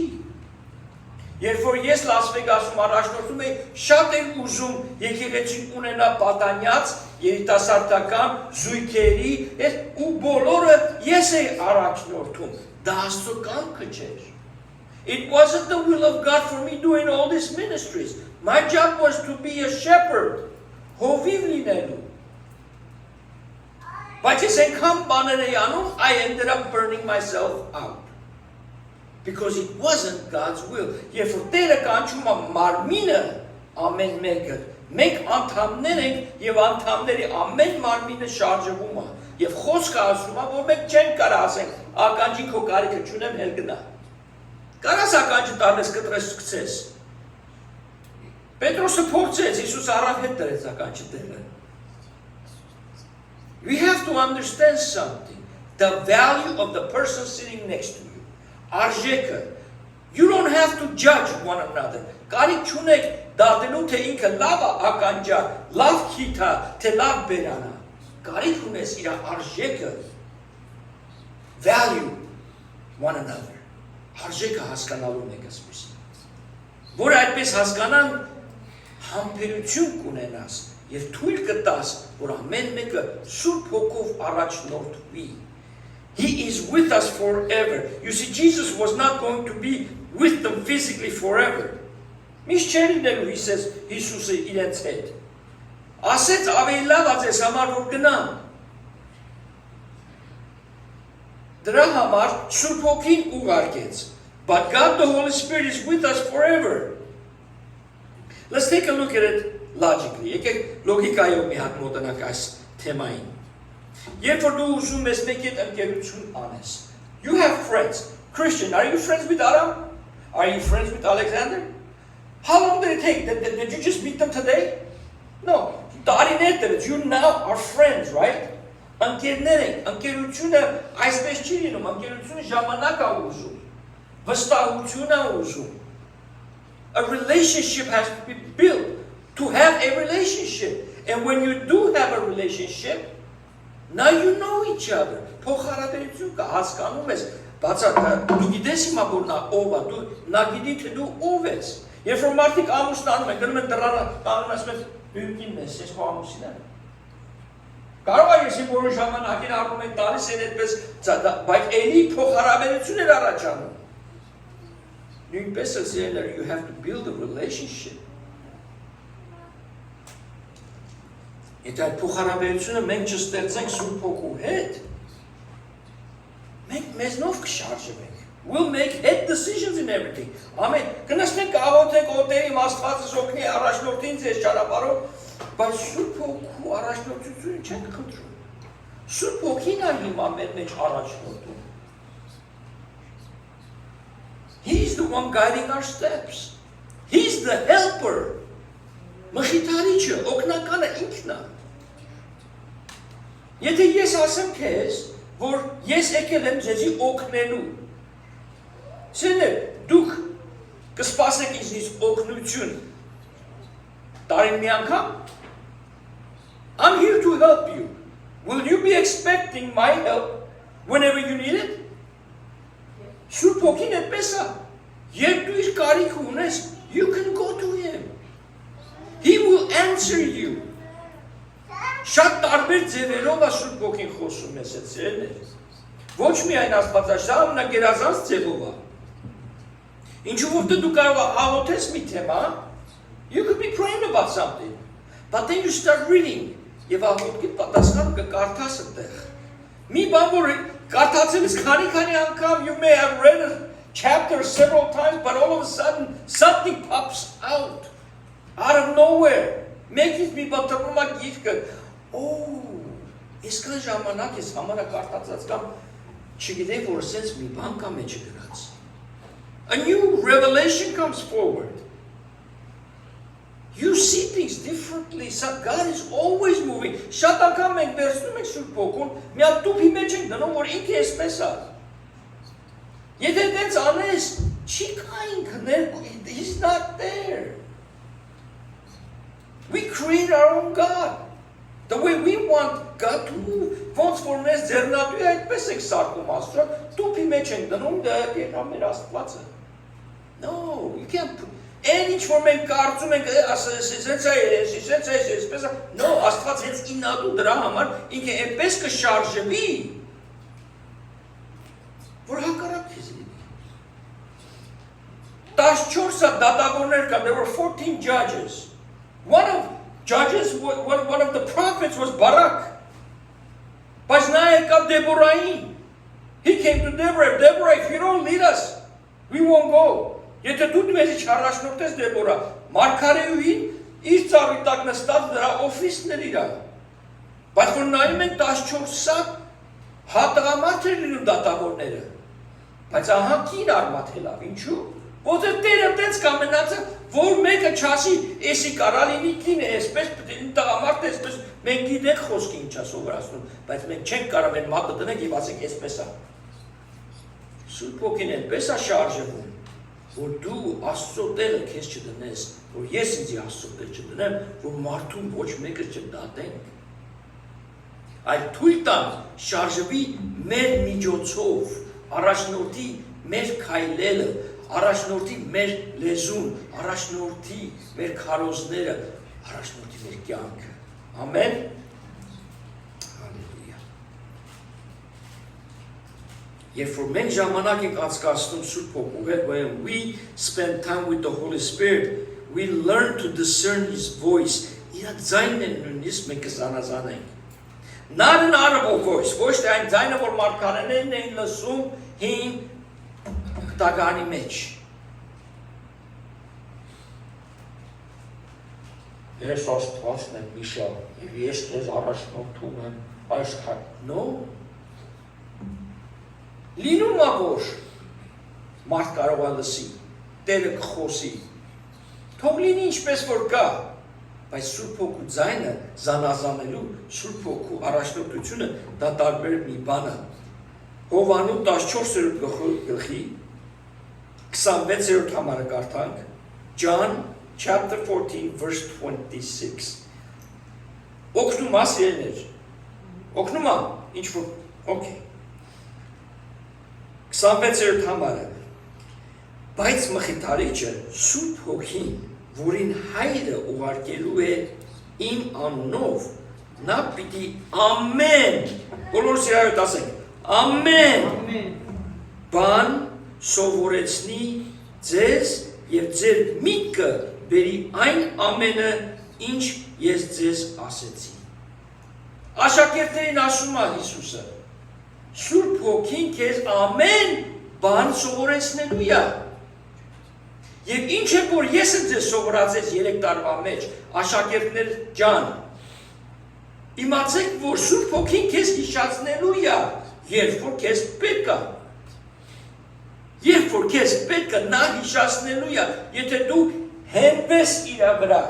Երբ որ ես Լաս Վեգասում առաջնորդում էի, շատ եմ ուզում եկեղեցին ունենա պատանյաց, երիտասարդական, զույգերի, ու բոլորը ես էի առաջնորդում։ Դա Աստծո կամքը չէր։ It wasn't the will of God for me doing all these ministries. My job was to be a shepherd. Հովիվ լինելու։ Բայց ես այնքան բաներ էի անում, I ended up burning myself out. Because it wasn't God's will. Երբ որ Տերը կանչում է մարմինը ամեն մեկը, մենք անդամներ ենք եւ անդամների ամեն մարմինը շարժվում է եւ խոսքը ասում է, որ մենք չենք կարող ասենք, ականջին քո կարիքը չունեմ, հել գնա։ Կարաս ականջը տալես կտրես սկսես։ Պետրոսը փորձեց, Հիսուս առավ հետ դրեց ականջը դերը։ We have to understand something. The value of the person sitting next to you. Արժեքը, You don't have to judge one another. Կարիք չունեք դատելու թե ինքը լավ է ականջա, լավ քիթա, թե լավ բերանա։ Կարիք ունես իր արժեքը value one another. Արժեքը հասկանալուն եք ասպես։ Որ այդպես հասկանան համբերություն կունենաս եւ թույլ կտաս, որ ամեն մեկը Սուրբ Հոգով առաջնորդվի։ He is with us forever. You see, Jesus was not going to be with them physically forever. Միշտ չէր լինելու, he says, Հիսուսը իրենց հետ։ Ասեց ավելի լավ է ձեզ համար որ գնամ։ Դրա համար Սուրբ Հոգին ուղարկեց. But God the Holy Spirit is with us forever. Let's take a look at it logically. Եկեք լոգիկայով մի հատ մոտենանք այս թեմային։ Երբ որ դու ուզում ես մեկի հետ ընկերություն անես, you have friends. Christian, are you friends with Aram? Are you friends with Alexander? How long did it take? Did you just meet them today? No. You now are friends, right? Ընկերությունը այսպես չի լինում, ընկերությունը ժամանակ է ուզում, վստահություն է ուզում. A relationship has to be built to have a relationship. And when you do have a relationship, now you know each other. Փոխհարաբերություն կա, հասկանում ես, դու գիտես հիմա որ նա ով է, դու նա գիտի թե դու ով ես։ Երբ որ մարդիկ ամուսնանում են, գնում են դռանը, կանում ասում ես, յուրքինն ես, ես քո ամուսինն եմ։ Կարող է ես որ ժամանակին argument տալիս են այդպես, բայց էլի փոխհարաբերություն էր առաջանում։ Նույնպես էլ սիրելիներ, you have to build a relationship. Եթե այդ փոխհարաբերությունը մենք չստեղծենք Սուրբ Հոգու հետ, մենք մեզնով կշարժվենք. We'll make head decisions in everything. Amen. Կնստենք աղոթենք օտերի Աստվածս օգնի առաջնորդին ձեզ ճանապարհով, բայց Սուրբ Հոգու առաջնորդությունը չենք խնդրում։ Սուրբ Հոգին է հիմա մեր մեջ առաջնորդում. He's the one guiding our steps. He's the helper. Մխիթարիչը, օգնականը ինքն է։ Եթե ես ասեմ քեզ, որ ես եկել եմ ձեզի օգնելու, Սեներ, դուք կսպասեք ինձնից օգնություն տարին մի անգամ? I'm here to help you. Will you be expecting my help whenever you need it? Սուրբ Հոգին այդպես է. Երբ դու իր կարիքը ունես, you can go to him. He will answer you. Շատ տարբեր ձևերով է Սուրբ Հոգին խոսում ես այդ սերներ։ Ոչ միայն Աստվածաշնչը, նա գերազանց ձևով է։ Ինչու որտե դու կարող ես աղոթես մի թեմա, you could be praying about something, but then you start reading, եւ աղոթքի պատասխանը կկարդաս այդտեղ։ Մի բան որ կարդացել ես քանի անգամ, you may have read a chapter several times, but all of a sudden something pops out of nowhere. Մեկից մի բան տրվում է գիրքը, Իսկան ժամանակ ես համարը կարտացած կամ չգիտեի որ սենց մի բան կա մեջը գրած։ A new revelation comes forward. You see things differently. God is always moving. Շատ անգամ մենք վերցնում ենք Սուրբ Հոգուն, մի հատ տուփի մեջ ենք դնում, որ ինքը էսպես է։ Եթե դենց անես, չի կա ինքը, he's not there. We create our own God. The way we want God to move. Ոնց որ մեզ ձեռնատու այդպես ենք սարքում Աստծո, տուփի մեջ ենք դնում, դա եկա մեր Աստվածը։ No, you can't put Այն ինչ որ մենք կարծում ենք, ասենց է, այսպես է, no, Աստված հենց ինատու դրա համար ինքը այնպես կշարժվի, որ հակառակ քեզ լինի։ 14 դատավորներ կան, there were 14 judges. One of the prophets was Barak. Բայց նա եկավ Դեբորային. He came to Deborah. Deborah, if you don't lead us, we won't go. Եթե դու մեզ չառաջնորդես Դեբորա, Մարգարեուհին իր ծառի տակ նստած դրա օֆիսն էր իրա։ Բայց որ նայում են 14 սա հատղամարդ էր լինում դատավորները։ Բայց ահա կին արմաթել ավ, ինչու՞։ Որտեղ Տերը տենց կամենացը, որ մեկը չասի, էսի կարա լինի կին է, այսպես պետք է տղամարդ է, այսպես մենք գիտենք խոսքի ինչ է սովորացնում, բայց մենք չենք կարող այն մատը դնենք եւ ասենք այսպես է։ Սուրբ Հոգին այնպես է շարժվում, որ դու Աստծո տեղը քեզ չդնես, որ ես ինձ Աստծո տեղ չդնեմ, որ մարդուն ոչ մեկը չդատենք։ Այլ թույլ տանք շարժվի մեր միջոցով, առաջնորդի մեր քայլելը, առաջնորդի մեր լեզուն, առաջնորդի մեր քարոզները, առաջնորդի մեր կյանքը։ Ամեն։ Հալելույա։ Երբ որ մենք ժամանակ ենք անցկացնում Սուրբ Հոգու հետ, when we spend time with the Holy Spirit, we learn to discern His voice. Իր ձայնն են նույնիսկ մենք կզանազանենք։ Not an audible voice, ոչ թե այն ձայնը, որ մարդկաներն էին լսում հին տագանի մեջ։ Ես Աստվածն եմ Միշա, և ես քեզ առաջնորդում եմ այս քայլ։ No։ Լինում է որ մարդ կարող է լսի, Տերը կխոսի։ Թող լինի ինչպես որ կա, բայց Սուրբ Հոգու ձայնը զանազանելու Սուրբ Հոգու առաջնորդությունը դա տարբեր մի բան է։ Հովանու 14-րդ գլխի 26-րդ համարը կարդանք, John chapter 14 verse 26։ Օգնում է սիրելիներ։ Օգնում է ինչ որ okay։ 26-րդ համարը։ Բայց մխիթարիչը Սուրբ Հոգին, որին Հայրը ուղարկելու է իմ անունով, նա պիտի ամեն, բոլորս իրարդ ասենք, ամեն բան սովորեցնի ձեզ և ձեր միտքը բերի այն ամենը, ինչ ես ձեզ ասեցի։ Աշակերտներին ասում է Հիսուսը, Սուրբ Հոգին քեզ ամեն բան սովորեցնելու է։ Եվ ինչ է որ ես եմ ձեզ սովորացեց 3 տարվա մեջ, աշակերտներ ջան, իմացեք, որ Սուրբ Հոգին քեզ հիշացնելու է, երբ որ քեզ պետք է։ Երբ որ քեզ պետք է, նա հիշացնելու է, եթե դու հենվես իր վրա։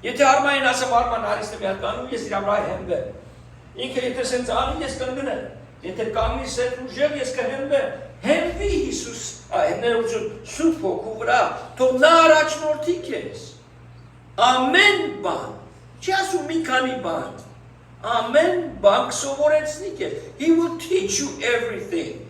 Եթե Արմանին ասեմ, Արման հարիստը մի հատ կանում, ես իր վրա հենվեմ։ Ինքը եթե սենց անի, ես կընկնեմ։ Եթե կանգնի սենց ուժեղ, ես կհենվեմ։ Հենվի Հիսուս, ներողություն, Սուրբ Հոգու վրա, թող նա առաջնորդի քեզ։ Ամեն բան, չի ասում մի քանի բան, ամեն բան կսովորեցնի քեզ։ He will teach you everything.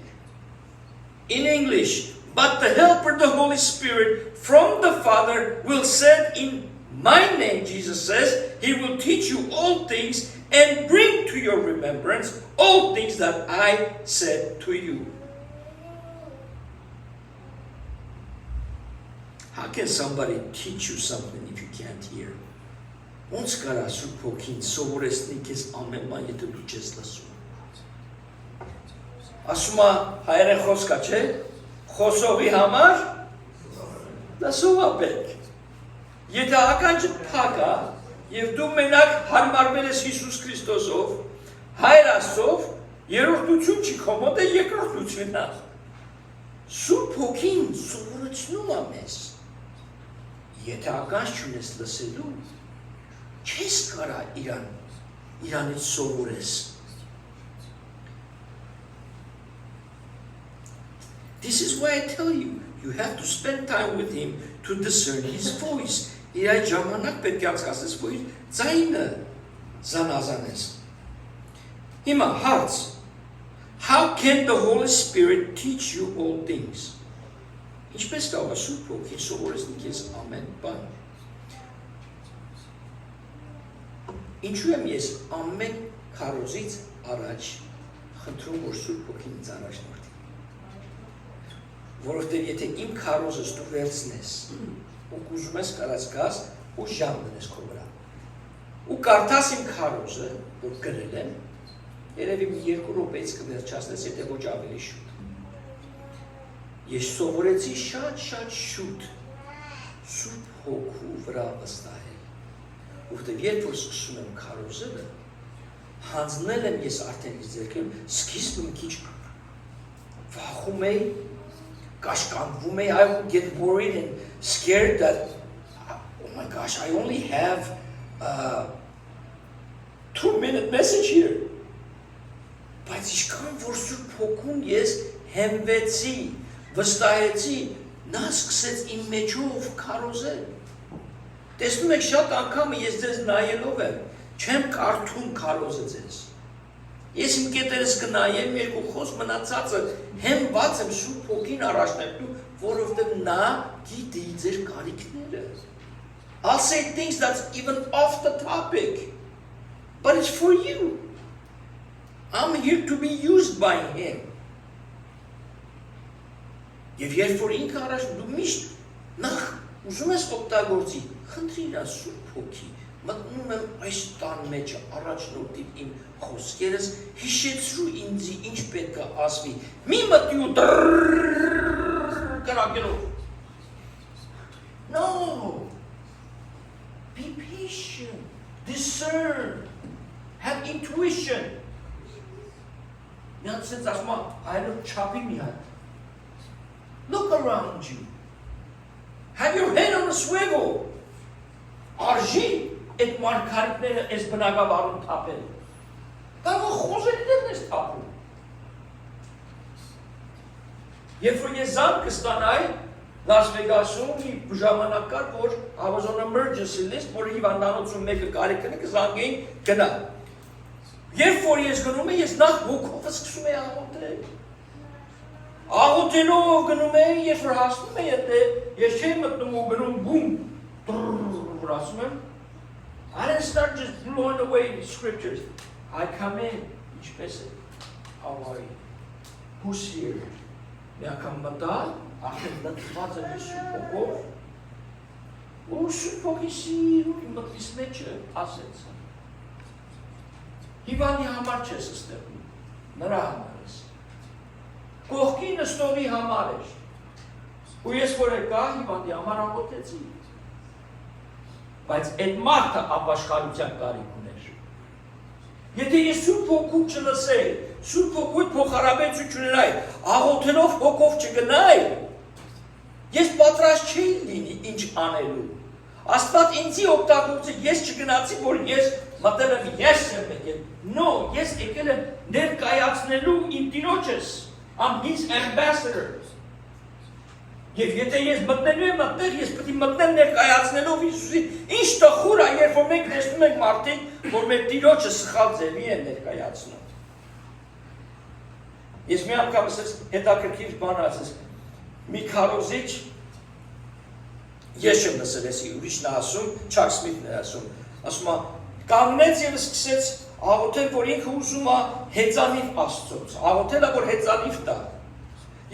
In English, but the Helper, the Holy Spirit, from the Father, will send in my name, Jesus says, He will teach you all things and bring to your remembrance all things that I said to you. How can somebody teach you something if you can't hear? Ոնց կարա Սուրբ Հոգին սովորեցնի քեզ ամեն բան, եթե դու չես լսում։ Ասում է հայերեն խոսքա, չէ՞։ Խոսողի համար լսող է պետք։ Եթե ականջը փակ է, եւ դու մենակ հարմարվել ես Հիսուս Քրիստոսով, Հայր Աստծով, երրորդություն չի քո մոտ է երկրորդությունն է։ Սուրբ Հոգին սովորեցնում է մեզ։ Եթե ականջ չունես լսելու, չես կարա իրանից սովորես։ This is why I tell you, you have to spend time with him to discern his voice. Իր այդ ժամանակ պետք է անցկացնես, որ իր ձայնը զանազանես։ Հիմա հարց. How can the Holy Spirit teach you all things? Ինչպես կարող է Սուրբ Հոգին սովորեցնի քեզ ամեն բան։ Ինչու եմ ես ամեն քարոզից առաջ խնդրում, որ Սուրբ Հոգին ինձ առաջնորդի։ Որովհետև եթե իմ քարոզս դու վերցնես ու ուզում ես կարած գաս ու ժամ դնես քո վրա ու կարդաս իմ քարոզը, որ գրել եմ, երևի 2 րոպեից կվերջացնես, եթե ոչ ավելի շուտ։ Ես սովորեցի շատ շուտ Սուրբ Հոգու վրա վստահել, որովհետև երբ որ սկսում եմ քարոզելը, հանձնել եմ ես արդեն իր ձեռքերում, սկիզբում քիչ վախում էի, կաշկանդվում էի, I would get worried and scared that, oh my gosh, I only have a 2-minute message here. Բայց ինչքան որ Սուրբ Հոգուն ես հենվեցի, վստահեցի, նա սկսեց իմ մեջով քարոզել։ Տեսնում եք, շատ անգամ ես ձեզ նայելով եմ, չեմ կարդում քարոզը ձեզ։ Ես իմ կետերս կնայեմ, երկու խոսք մնացածը հեմված եմ Սուրբ Հոգին առաջնելու, որովհետև նա գիտի ձեր կարիքները։ I'll say things that's even off the topic, but it's for you. I'm here to be used by him. Եվ երբ որ ինքը առաջ դու միշտ նախ ուզում ես օգտագործի, խնդրիր Սուրբ Հոգի, մտնում եմ այս տան մեջը առաջնորդի իմ խոսքերս, հիշեցրու ինձի ինչ պետք է ասվի, մի մտի ու կրակելով։ No, be patient, discern, have intuition. Միան սենց ասում է, հայրով չապի մի հայր։ Look around you. Have your head on a swivel. Արժի այդ մարգարիտները այս բնակավարում թապել։ Կարող խոզերներն ես թապում։ Երբ որ ես զանգ կստանայի, Las Vegas-ում մի ժամանակ կար, որ I was on emergency list, որ հիվանդանոցում մեկը կարիք ունի, կզանգեին գնա։ Երբ որ ես գնում եմ, ես նախ հոգով սկսում եմ աղոթել։ Աղոթելով գնում եմ, երբ որ հասնում եմ այդտեղ, ես չեմ մտնում ու գնում բում, ասում եմ, I didn't start just blowing away the scriptures. I come in, ինչպես է, how are you? Who's here? Մի անգամ մտա, արդեն լտված եմ Սուրբ Հոգով, ու Սուրբ Հոգի սիրում իմ մտքիս մեջը ասեց. Հիվանդի համար չես ստեղում, նրա համար ես։ Կողքի նստողի համար ես։ Ու ես որ եկա, հիվանդի համար աղոթեցի։ Բայց այդ մարդը ապաշխարության կարիք ուներ։ Եթե ես Սուրբ Հոգու չլսեի, Սուրբ Հոգու փոխհարաբերություն չունենայի, աղոթելով հոգով չգնայի, ես պատրաստ չէի լինի ինչ անելու։ Աստված ինձի օգտագործի, ես չգնացի, որ ես մտել եմ ես եմ եկել։ No, ես եկել եմ ներկայացնելու իմ Տիրոջս։ I'm his ambassador։ Եվ եթե ես մտնելու եմ մտնել, ես պետք է մտնեմ ներկայացնելով Հիսուսի։ Ինչ տխուր է, երբ որ մենք տեսնում ենք մարդիկ, որ մեր Տիրոջը սխալ ձևի են ներկայացնում։ Ես մի անգամ ասես հետաքրքիր բան ասես, մի քարոզիչ, ես չեմ լսել էսի, ուրիշն է ասում, Չակ Սմիթն է ասում է, կանգնեց եւ սկսեց աղոթել, որ ինքը ուզում է հեծանիվ Աստծոց, աղոթել է, որ հեծանիվ տա։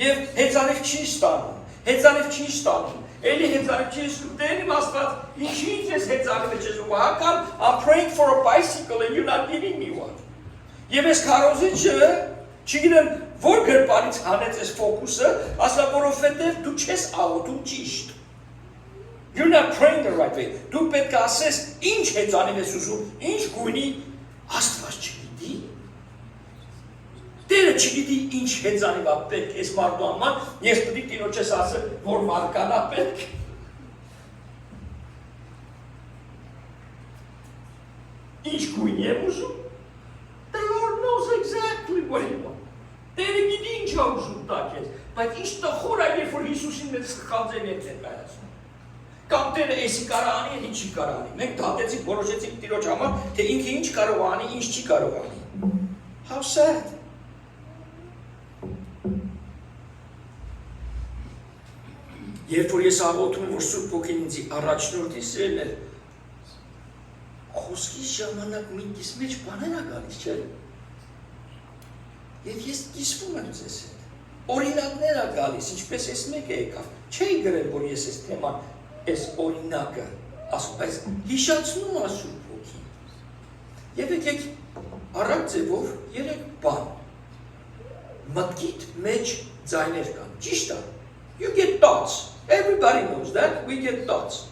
Եվ հեծանիվ չի ստանում, հեծանիվ չի ստանում, էլի հեծանիվ չի ստում, տերիմ Աստված, ինչի՞ց ես հեծանիվը չես ու հական, I'm praying for a bicycle and you're not giving me one։ Եվ ես քարոզիչը, չգիտեմ, որ գրպանից հանեց ես ֆոկուսը, ասա որովհետև դու չես աղոթում ճիշտ։ You're not praying the right way։ Դու պետք է ասես ինչ հեծանիվ ես ուզում, ինչ գույնի, Աստված չգիտի։ Տերը չգիտի ինչ հեծանիվ է պետք ես մարդու համար, ես պետք է Տիրոջս ասեմ, որ մարգան է պետք։ Ինչ գույնի եմ ուզում։ The Lord knows exactly what he wants։ Տերը գիտի ինչ է ուզում տակ ես, բայց ինչ տխուր է, երբ որ Հիսուսին մեծ սխալ ձև եք ներկայացնում։ Կամ Տերը էսի կարող անի, ինչ չի կարող անի։ Մենք դատեցինք, որոշեցինք Տիրոջ համար, թե ինքը ինչ կարող անի, ինչ չի կարող անի։ How sad։ Երբ որ ես աղոթում եմ, որ Սուրբ Հոգին ինձ առաջնորդի սիրել, խոսքի ժամանակ միտքիս մեջ բաներ է գալիս, չէ՞։ Եվ ես կիսվում եմ ձեզ հետ։ Օրինակներ է գալիս, ինչպես ես մեկը եկավ։ Չէի գրել, որ ես այս թեման, այս օրինակը ասում, բայց հիշացնում է Սուրբ Հոգին։ Եվ եկեք առանց ձևով երեք բան։ Մտքիդ մեջ ձայներ կան, ճիշտ է։ You get thoughts. Everybody knows that. We get thoughts.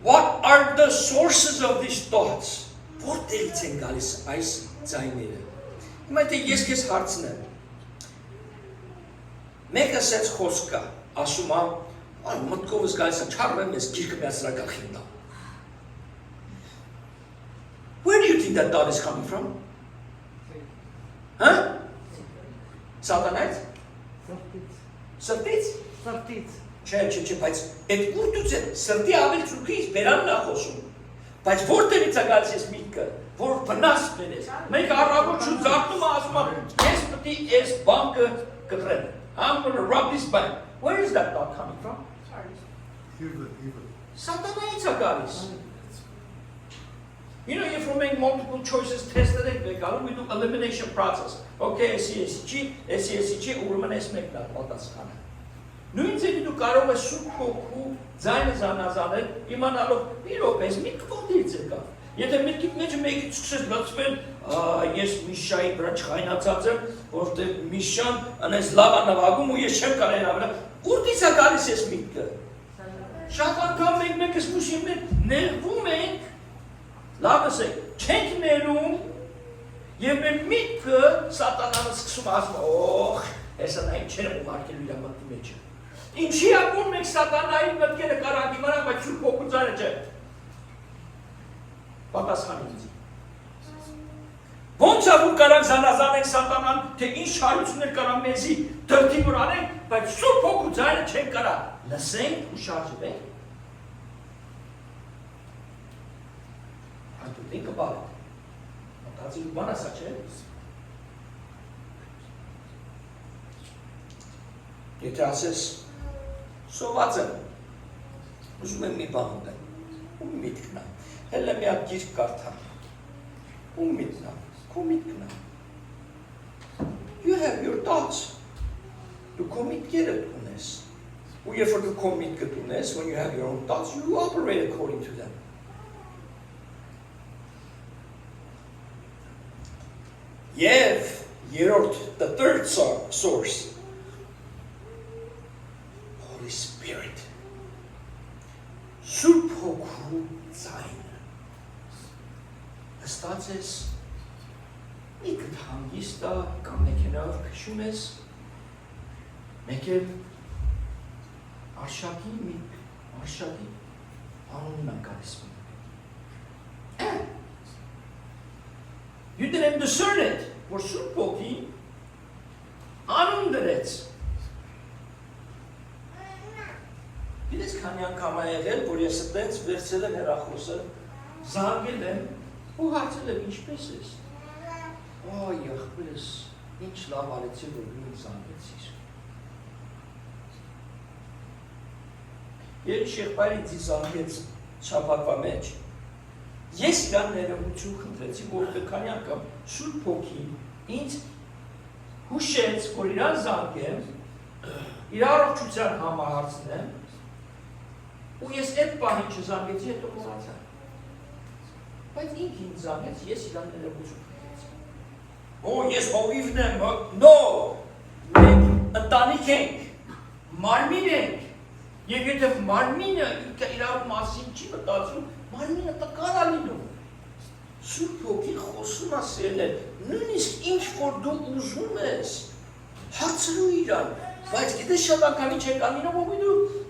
What are the sources of these thoughts? Որտեղից են գալիս այս ձայները։ Հիմա եթե ես քեզ հարցնեմ, մեկը ասեց խոսք կա, ասում է, այ մտքովս գալիս է, չարում ես գիրքը միացրակալ խինտա։ Where do you think that thought is coming from? Huh? Սատանայից? Սրտից։ Սրտից։ Չէ, բայց այդ ուր դուց է սրտի ավել ծուկից բերանն է խոսում։ Բայց որտեղից է գալիս այս միտքը, որ վնասներ ես։ Մենք առավոտ շուտ զարթնում ասում ենք, ես պետք է այս բանկը կտրեմ։ I'm going to rob this bank. Where is that thought coming from? Սատանայից է գալիս։ You know, if we make multiple choices, tested it, we do elimination process. Okay, SCSG, ուրեմն ես մեկն է պատասխանը։ Նույն ձևի դու կարող ես սուրբ հոգու ձայնը զանազանել, իմանալով իրոք ես միտք որտեղից եկավ։ Եթե միտքի մեջ մեկից սկսես լցվել, ես Միշայի վրա չխայնացած եմ, որտեղ Միշան անես լավ է նվագում ու ես չեմ կարող ավելա, ուրտից է գալիս ես միտքը։ Շատ անգամ մենք մեկս մուշի մեջ ներվում ենք, լավս է, չենք ներում, և մեր միտքը սատանանը սկսում ասում, հեսա նա իմ չեմ ուղարկելու իր մտքի մեջը։ Ինչի ակուն մենք սատանայի մտքերը կարանք իմանանք, բայց շուրջ փոքու ձայնը չէ։ Պատասխան ինձ։ Ոնց է որ կարանք զանազանենք սատանան, թե ինչ շարություններ կարան մեզի դրդի որ անենք, բայց շուրջ փոքու ձայնը չենք կարա լսենք ու շարժվենք։ And to think about it. Մտածի ու բան ասա չէ։ Եթե ասես սոված եմ, ուզում եմ մի բան ուտեմ, ու միտքն է, հել եմ մի հատ գիրք կարդամ, ու միտքն է, քո միտքն է։ You have your thoughts, դու քո միտքերը ունես, ու երբ որ դու քո միտքը ունես, when you have your own thoughts, you operate according to them. Եվ երրորդ, the third source, Holy Spirit, Սուրբ Հոգու ձայնը, հստած ես, մի կտ հանգիստ է, կամ մեքենայով քշում ես, մեկ էլ Արշակի անունն է գալիս մի։ You didn't discern it, որ Սուրբ Հոգի անուն դրեց։ Գիտես քանի անգամ է եղել, որ ես այդպես վերցել եմ հեռախոսը, զանգել եմ ու հարցել եմ ինչպես ես։ Այ ախպերս, ինչ լավ արեցի, որ դու ինձ զանգեցիր։ Երբ եղբայրը ինձ զանգեց շաբաթվա մեջ, ես իրան ներողություն խնդրեցի, որ քանի անգամ Սուրբ Հոգին ինձ հուշեց, որ իրան զանգեմ, իր առողջության համար հարցնեմ, ու ես այդ բանին չզանգեցի, հետո մոռացա։ Բայց ինքը ինձ զանգեց, ես իրան ներողություն խնդրեցի։ Ես հովիվն եմ, no, մենք ընտանիք ենք, մարմին ենք, և եթե մարմինը իրար մասին չի մտածում, մարմինը տկար է լինում։ Սուրբ Հոգին խոսում է սերնել, նույնիսկ ինչ որ դու ուզում ես, հարցրու իրան, բայց գիտես շատ անգամ ինչ ենք անում,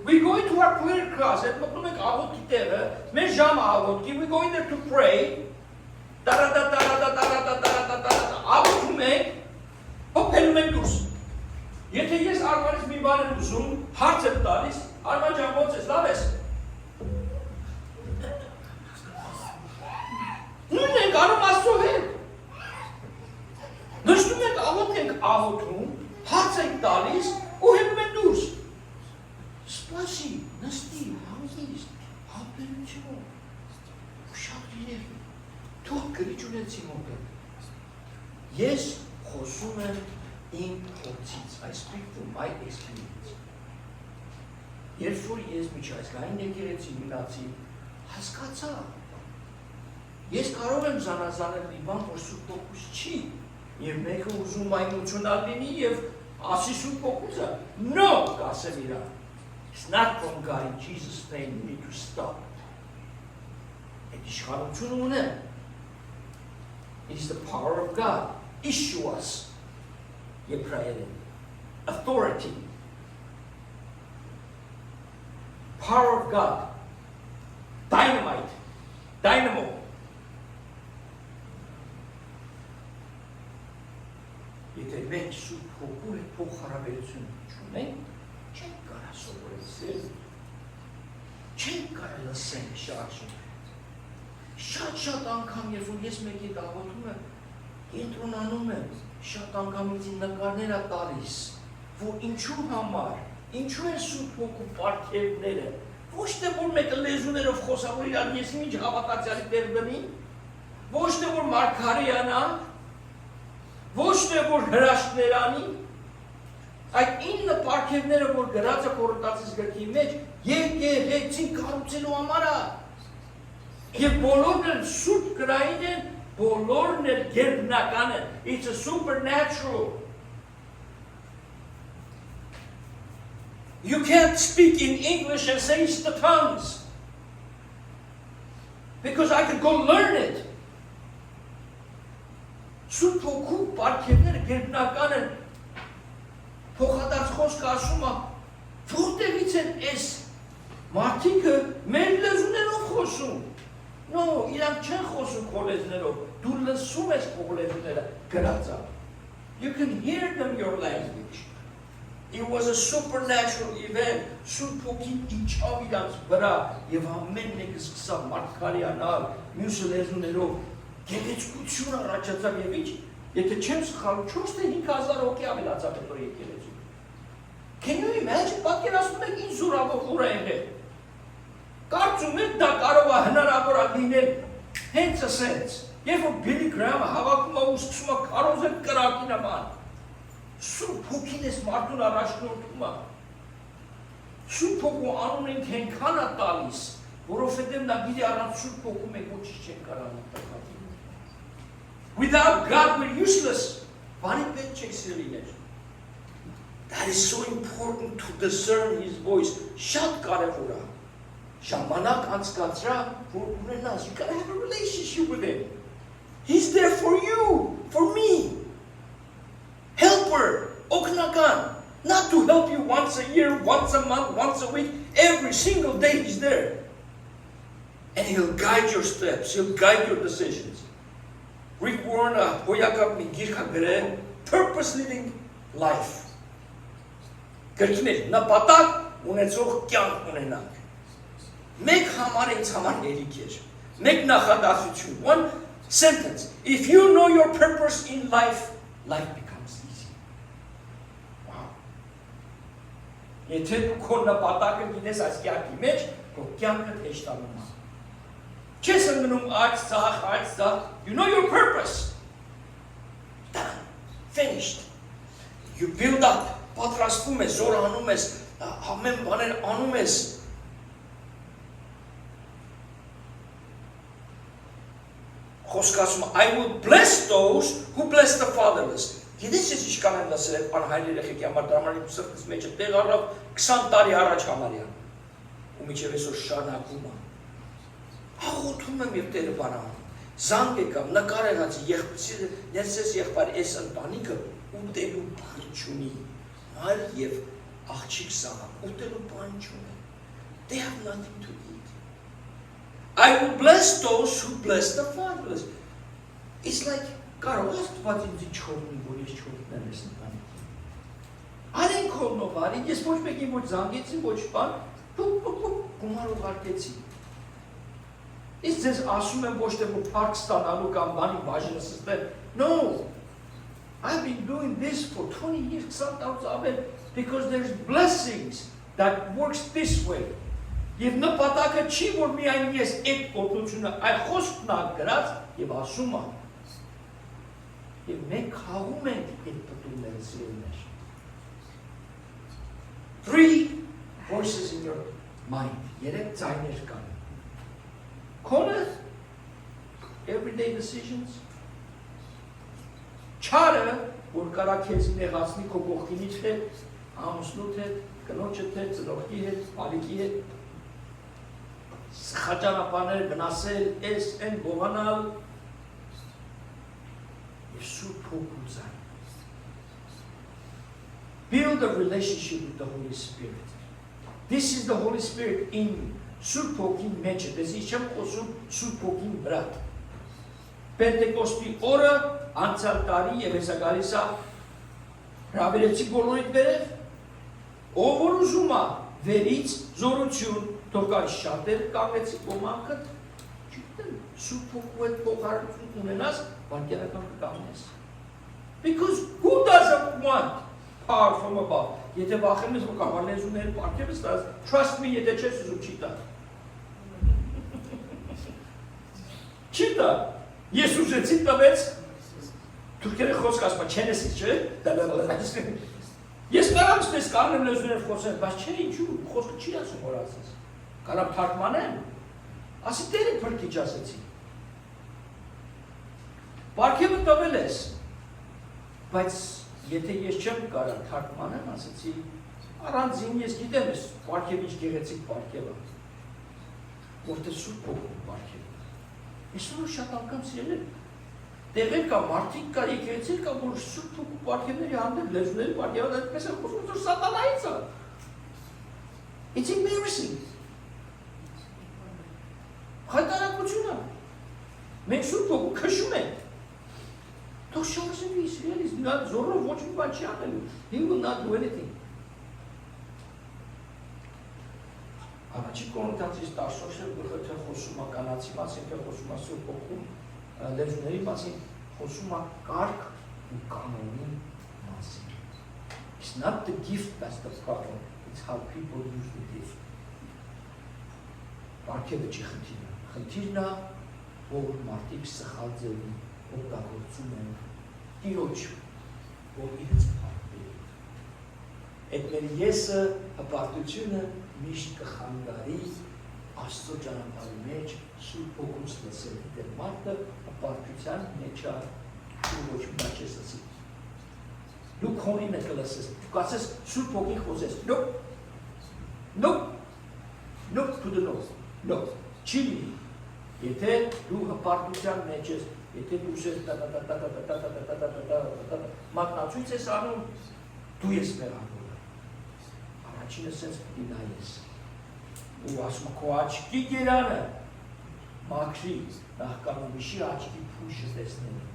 we go into our prayer class, այդ մտնում ենք աղոթքի տեղը, մեր ժամը աղոթքի, we go in there to pray, աղոթում ենք, հոփելում ենք դուրս։ Եթե ես Արմանից մի բան եմ ուզում, հարց եմ տալիս, Արման ջան ոնց ես, լավ ես։ Նույնն ենք անում Աստծո հետ։ Նշտում ենք աղոթք ենք աղոթում, հարց ենք տալիս ու հետում ենք դուրս։ Սպասի, նստի, հանգիստ, համբերություն, շատ իրերի, թող գրիչ ունեցի մոտը։ Ես խոսում եմ իմ փորձից, I speak from my experience։ Երբ որ ես միջազգային եկեղեցի մնացի, հասկացա։ Ես կարող եմ զանազանել մի բան, որ Սուրբ Հոգուց չի, և մեկը ուզում այմությունալ լինի և ասի Սուրբ Հոգուց է։ No, կասեմ իրան։ It's not from God in Jesus' name, you need to stop. Այդ իշխանություն ունեմ։ It's the power of God. Issuas. Authority. Power of God. Dynamite. Dynamo. Եթե մենք Սուրբ Հոգու հետ փոխհարաբերություն չունենք, չենք կարա սովորեցել, չենք կարա լսել շատ շատ անգամ, երբ որ ես մեկի դաղոթում եմ, կենտրոնանում եմ, շատ անգամ ինձ նկարներ է տալիս, որ ինչու համար, ինչու են Սուրբ Հոգու պարգևները, ոչ թե որ մեկը լեզուներով խոսա, որ իրար ես ինչ հավատացյալի տեր բնի, ոչ թե որ մարգարեանա, ոչ թե որ հրաշքներ անի, այդ 9 պարգևները, որ գրած է Կորինթացիս գրքի մեջ, եկեղեցին կառուցելու համար է։ Եվ բոլորն են սուրբ գրային են, բոլորն են գերբնական են։ It's a supernatural. You can't speak in English and say it's the tongues. Because I could go learn it. Սուրբ Հոգու պարգևները գերբնական են։ Փոխադարձ խոսքը ասում է, որտեղից են այս մարդիկը մեր լեզուներով խոսում։ No, իրանք չեն խոսում քո լեզուներով, դու լսում ես քո լեզուները գրած է։ You can hear them your language. It was a supernatural event. Սուրբ Հոգին իջավ իրանց վրա եւ ամեն մեկը սկսավ մարգարեանալ, մյուսը լեզուներով գեղեցկություն առաջացավ եւ ինչ, եթե չեմ սխալվում, 4 թե 5000 հոգի ավելացավ այդ եկեղեցու։ Can you imagine, պատկերացնում եք ինչ զորավոր ուր է եղել։ Կարծում եք դա կարող է հնարավոր լինել հենց ասենց, երբ որ Billy Graham-ը հավաքում է ու սկսում է քարոզել կրակի նման։ Սուրբ Հոգին էս մարդուն առաջնորդում է։ Սուրբ Հոգու անունին հենքան է տալիս, որովհետև նա գիտի առանց Սուրբ Հոգու մենք ոչինչ չենք կարող անել։ Without God we're useless. Բանի պետք չեք սիրելիներ։ That is so important to discern his voice. Շատ կարևոր է։ Ժամանակ անցկացրա, որ ունենաս, you gotta have a relationship with him. He's there for you, for me. Helper, օգնական. Not to help you once a year, once a month, once a week. Every single day he's there. And he'll guide your steps. He'll guide your decisions. Rick Warren, հոյակապ մի գիրք գրել, Purpose Living Life. Գրքներ, նպատակ ունեցող կյանք ունենանք։ Մեկ համար ինձ համար ներիք էր։ Մեկ նախադասություն, one sentence. If you know your purpose in life, life becomes easy. Wow. Եթե դու քո նպատակը գիտես այս կյանքի մեջ, քո կյանքը հեշտանում է։ Չես ընկնում այս ծախ, you know your purpose. Done. Finished. You build up. Պատրաստվում ես, զորանում ես, ամեն բաներ անում ես։ Խոսքը ասում է, I will bless those who bless the fatherless. Գիտես ես ինչքան եմ լսել այդ անհայր երեխեքի համար, դրա համար իմ սրտից մեջը տեղ առավ 20 տարի առաջ համարյա։ Ու մինչև այսօր շարունակում է։ Աղոթում եմ եւ Տերը բան անում։ Զանգ եկավ, նկար եղած ներսես եղբայր այս ընտանիքը ուտելու բան չունի։ Այլ եւ աղջիկ սաղ ուտելու բան չունի։ They have nothing to eat. I will bless those who bless the fatherless. It's like կարող ես տված ինձ չորնի, որ ես չորնեմ ես ընտանիքին։ Արեն քոլնովարի, ես ոչ մեկին ոչ զանգեցի, ոչ բան, գումար ուղարկեցի։ Իսկ ձեզ ասում եմ ոչ թե որ փառք ստանալու կամ բանի բաժինը ստել։ No. I've been doing this for 20 years, 20 տարի, because there's blessings that works this way. Եվ նպատակը չի որ միայն ես այդ օգնությունը, այլ խոսքն ա գրած եւ ասում ա։ Եվ մենք խաղում ենք այդ պատումները սիրելիներ։ 3 voices in your mind. Երեք ձայներ կան։ Քոնը everyday decisions. Չարը, որ կարա քեզ նեղացնի քո կողքինից հետ, ամուսնուդ հետ, կնոջդ հետ, ծնողքի հետ, մալիկի հետ, խաճանապաներ գնասել, էս են գողանալ եւ Սուրբ Հոգու ձայն։ Build a relationship with the Holy Spirit. This is the Holy Spirit in you. Սուրբ Հոգին մեջ է, դες իչեմ խոսում Սուրբ Հոգին վրա։ Պենտեկոստի օրը անցյալ տարի եւ հեսա գալիս է հրավիրեցի բոլորիդ վերև Ով որ ուզում է վերից զորություն, թող կար շատեր կանգնեցի ոմանքը, չգիտեմ, Սուրբ Հոգու հետ փոխհարություն ունենաս, վարկերական կկանգնես։ Because who doesn't want power from above? Եթե վախենում ես, որ կարող լեզուները պարգևես տաս, trust me, եթե չես ուզում չի տա։ Չի տա։ Ես ուզեցի տվեց, թուրքերը խոսք ասում, չեն եսից, չէ՞։ Ես կարամ ստես կարնեմ լեզուներ խոսել, բայց չէ ինչու, խոսքը չի ասում որ ասես։ Կարամ թարգմանեմ, ասի տերը փրկիչ ասեցի։ Պարգևը տվել ես, բայց եթե ես չեմ կարող թարգմանեմ, ասեցի, առանձին ես գիտեմ ես պարգև ինչ գեղեցիկ պարգև է, որտեղ Սուրբ Հոգու պարգև է։ Ես որ շատ անգամ սիրել եմ, տեղեր կա, մարդիկ կա, եկեղեցիներ կա, որ Սուրբ Հոգու պարգևների հանդեպ լեզուների պարգևը այդպես են խոսում, որ սատանայից է։ It's embarrassing։ Խայտարակություն է։ Մենք Սուրբ Հոգու քշում ենք։ Թող շարժվի Իսրայելից, նա զորով ոչ մի բան չի անելու։ He will not do anything։ Առաջին Կորինթացիս 10-րդ գլխը թե խոսում է կանացի մասին, թե խոսում է Սուրբ Հոգու լեզուների մասին, խոսում է կարգ ու կանոնի մասին։ It's not the gift that's the problem, it's how people use the gift։ Պարգևը չի խնդիրը։ Խնդիրն է, որ մարդիկ սխալ ձևի օգտագործում են Տիրոջ, որ իրենց պարտվի։ Այդ մեր եսը, հպարտությունը միշտ կխանգարի Աստծո ճանապարհի մեջ Սուրբ Հոգուց լսել դեր մարդը հպարտության մեջ է ու ոչ մի բան չես ասի։ Դու քոնին եք լսես, դու կասես Սուրբ Հոգին խոսես, no, no to the no, no, չի լինի, եթե դու հպարտության մեջ ես, եթե դու ուզես մատնացույց ես անում, դու ես մեղավորը, առաջինը սենց պիտի նայես, ու ասում քո աչքի գերանը մաքրի նախքան ուրիշի աչքի փուշը տեսնելու։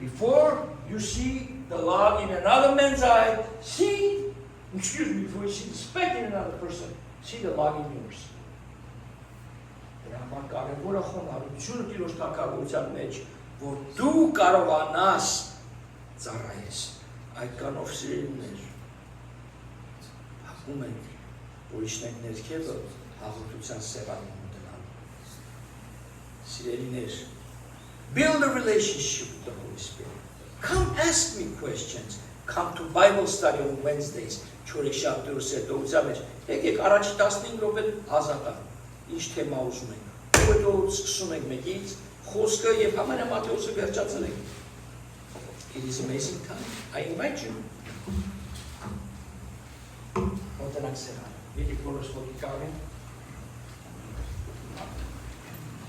Before you see the log in another man's eye, before you see the speck in another person, see the log in yours. Դրա համար կարևոր է խոնարհությունը Տիրոջ թագավորության մեջ, որ դու կարողանաս ծառայես այդ կանով սիրելիներ։ Հաղթում ենք, որ իշնենք ներքևը հաղորդության սեղանում մոտենալու։ Սիրելիներ, build a relationship with the Holy Spirit. Come ask me questions. Come to Bible study on Wednesdays. Չորեքշաբթի սեթոզա մեջ։ Եկեք առաջի 15 րոպե ազատա։ Ինչ թեմա ուզում ենք։ Ու հետո սկսում ենք մեկից խոսքը եւ համարյա Մատթեոսը վերջացել ենք։ It is amazing time. I invite you. Մոտենանք սեղան։ Եկեք որոշ ոքի կաղեն։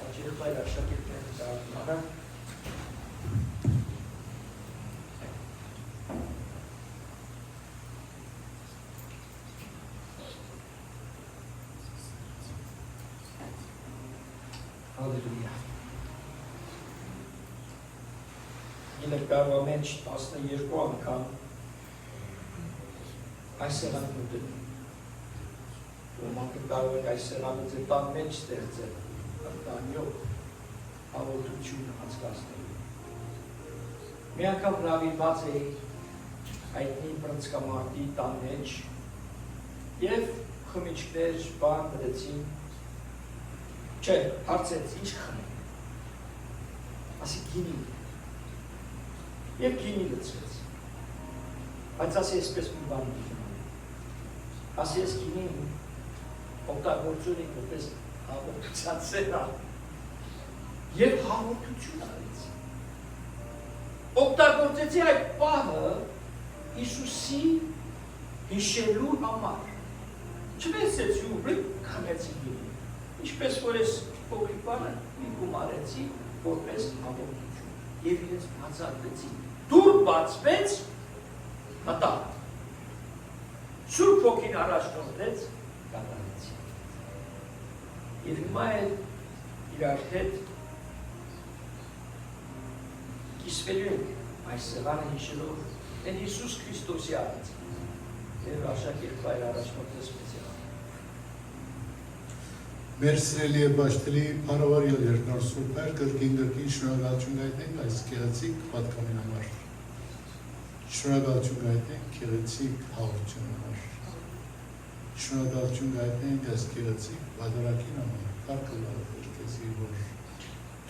Աչերը բայր աշակերտները զարմանը։ Հալելույա։ Իներ կարող ամենջ 12 անգամ այս սեղանը մոտենում։ Ոմանք կարող եք այս սեղանը ձեր տան մեջ ստեղծել, տանյով հաղորդություն անցկացնելու։ Մի անգամ հրավիրված էի հայտնի բռնցքամարտի տան մեջ և խմիչքներ բան դրեցին, չէ, հարցեց, ինչ խմենք, ասի գինի, և գինի լծվեց, բայց ասի եսպես մի բան դիգնան, ասի ես գինի օգտագործում եք որպես հաղորդության սերան, և հաղորդություն արեց, օգտագործեցի այդ պահը Հիսուսի հիշելու համար, չվեսեցի ու բրիկ խմեցի գինի, ինչպես որ ես փոքրիկ բանը մի գումարեցի որպես հաղորդություն և իրենց բացարկեցի, դուր բացվեց մտա, Սուրբ Հոգին առաջ կողտեց, կատարեցի և հիմա էլ իրար հետ կիսվելու ենք այս սեղանը հիշելով են Հիսուս Քրիստոսի արած Եվ աշակերտվայր առաջնորդը սպեցիալ։ Մեր սիրելի եւ բաշտելի Փարավարի երկնոր սուրբեր կրկին շնորհակալություն գայտնենք այս գեղեցիկ պատկամին համար։ Շնորհակալություն գայտնենք գեղեցիկ հաղորդության համար։ Շնորհակալություն գայտնենք այս գեղեցիկ բادرակին համար։ Փառքը լավ քեզի որ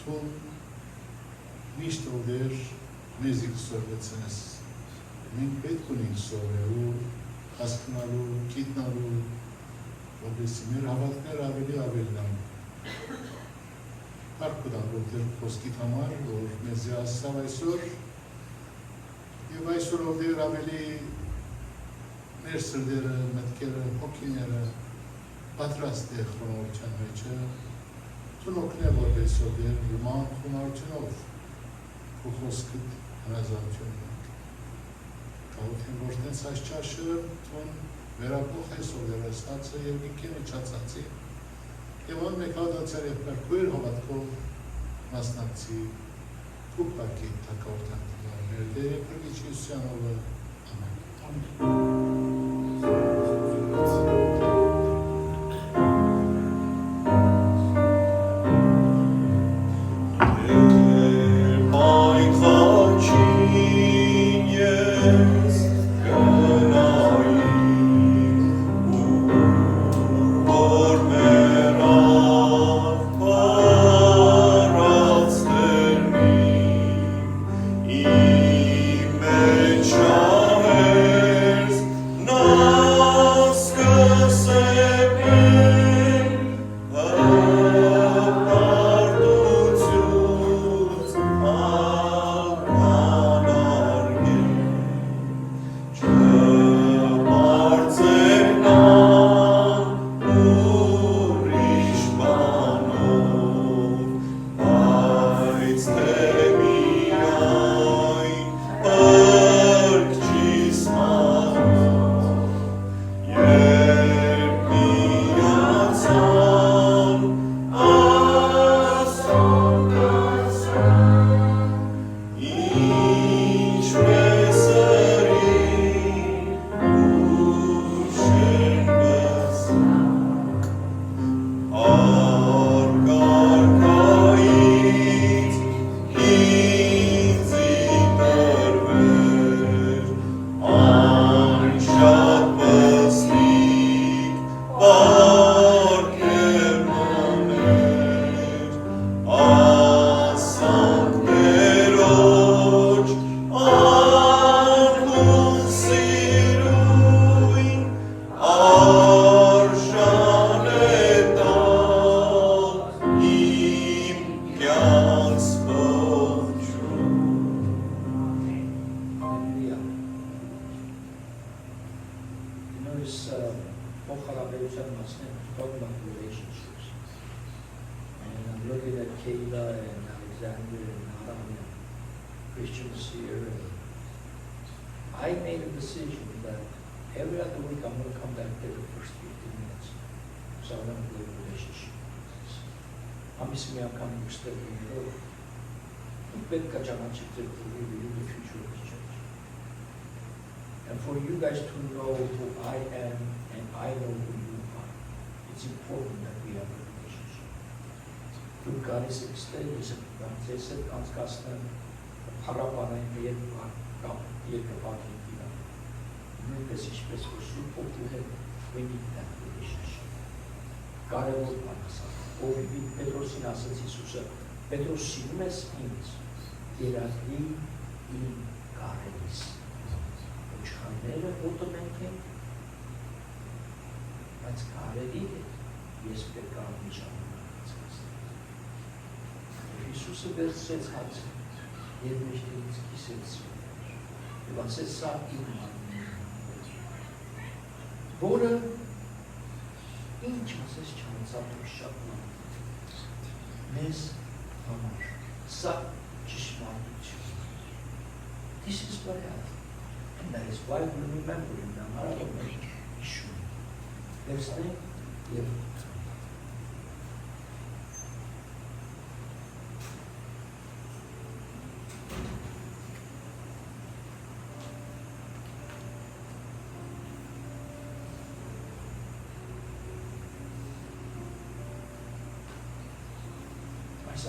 դու միշտ ուղեր մեզ իքսորվեցնես։ Մենք պետք ունենք սովորելու, հասկանալու, գիտնալու, որպեսզի մեր հավատքները ավելի լան։ Փառք տալ որ դեր խոսքիդ համար, որ մեզ ասավ այսօր, եւ այսօր ովդեր ավելի մեր սրդերը, մտքերը, հոգիները պատրաստ է խոնարհության մեջը, դու օգնե որպես ովդեր նման խոնարհությունով ու խոսքիդ հնազանդություն ունենք։ Կաղութին որ տենց այս ճաշը դուն վերապոխ ես ովդեր այս հացը եւ ինքեն իջացածի եւ ան մեկ հատացար եւ պերկույր հավատքով մասնակցի ու պակի թակավորտան մեր դերը պրգիչ Իսյանովը ամեն And for you guys to know who I am and I know who you are, it's important that we have a relationship. Through God's extended Franciscan Conscastan, Parapana and the Yekapakina. Lucas is special support to him. We need that relationship. God will pass. Or we Petros in Assasis, Petros Simes means there are three in Karelis. Չաները ոտը մենք ենք, բայց կարելի է, ես պետք է միջանունած կստեմ։ Հիսուսը վերցրեց հացը, և մեջտերից կիսեց, և ասեց սա իմ մարմինն, որը ինչ ասեց չանցատուր շատ ման, մեզ համար, սա ճշմարտություն։ This is what happened. And that is why we remember him now. I don't know. Sure. There's thing. Yeah.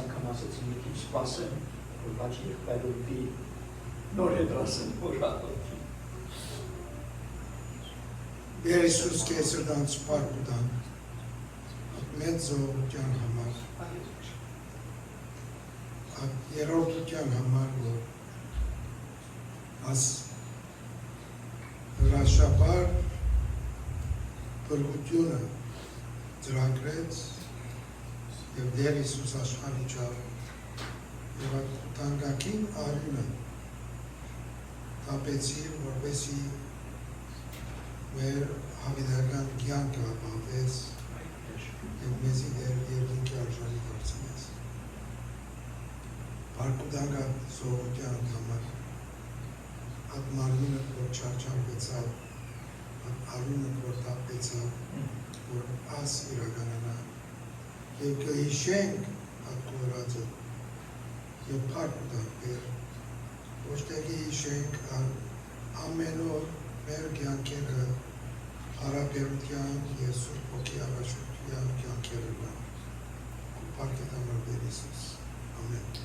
անգամ ասեցի մի քիչ սպասեմ, որ բաճի եղբայրորդի նոր հետրասեն որակոքի։ Տեր Հիսուս կեսրդան սպարկուդան, մեծ զողության համար, երորդության համար, որ աս հրաշապար բրգությունը ծրագրեց և Տեր Հիսուս աշխարհի ճար և այդ տանգակին արյունը տապեցի, որպեսի մեր հավիտական կյանքը ապահովեց և մեզի Տեր երկինքի արժանի դարձնեց։ Բարկուդանգ զողության համար այդ մարմինը, որ չարչարվեցավ, այդ արյունը, որ տապեցավ, որ աս իրականանա և կհիշենք այդ կորածը և բարկուդանգ բեր, ոչ թե կհիշենք ամեն օր մեր կյանքերը հարաբերության և Սուրբ Հոգի առաջնորդության կյանքերը բան։ Բարկետ համար Տեր Հիսուս։ Ամեն։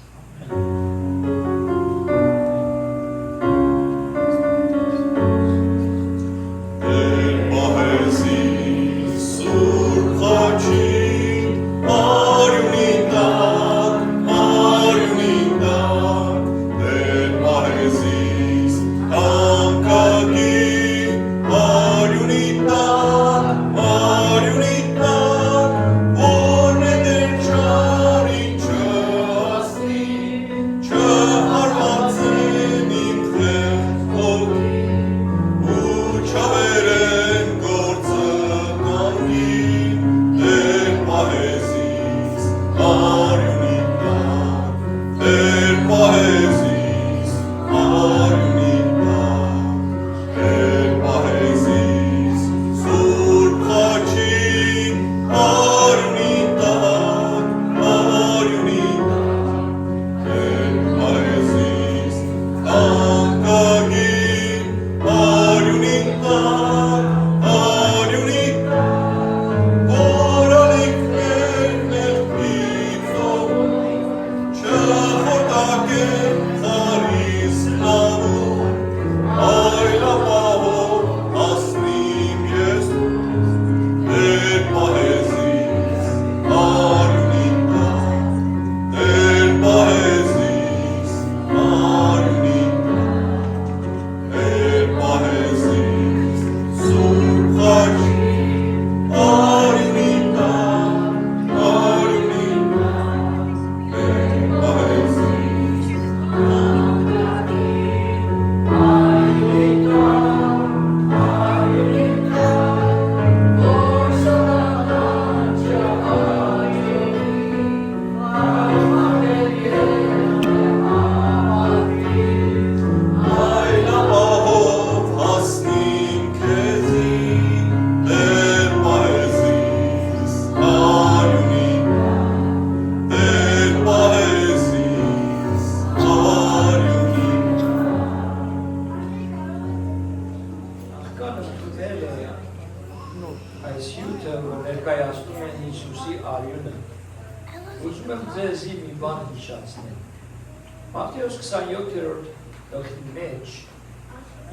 Մատթեոս 27-րդ գլխի մեջ,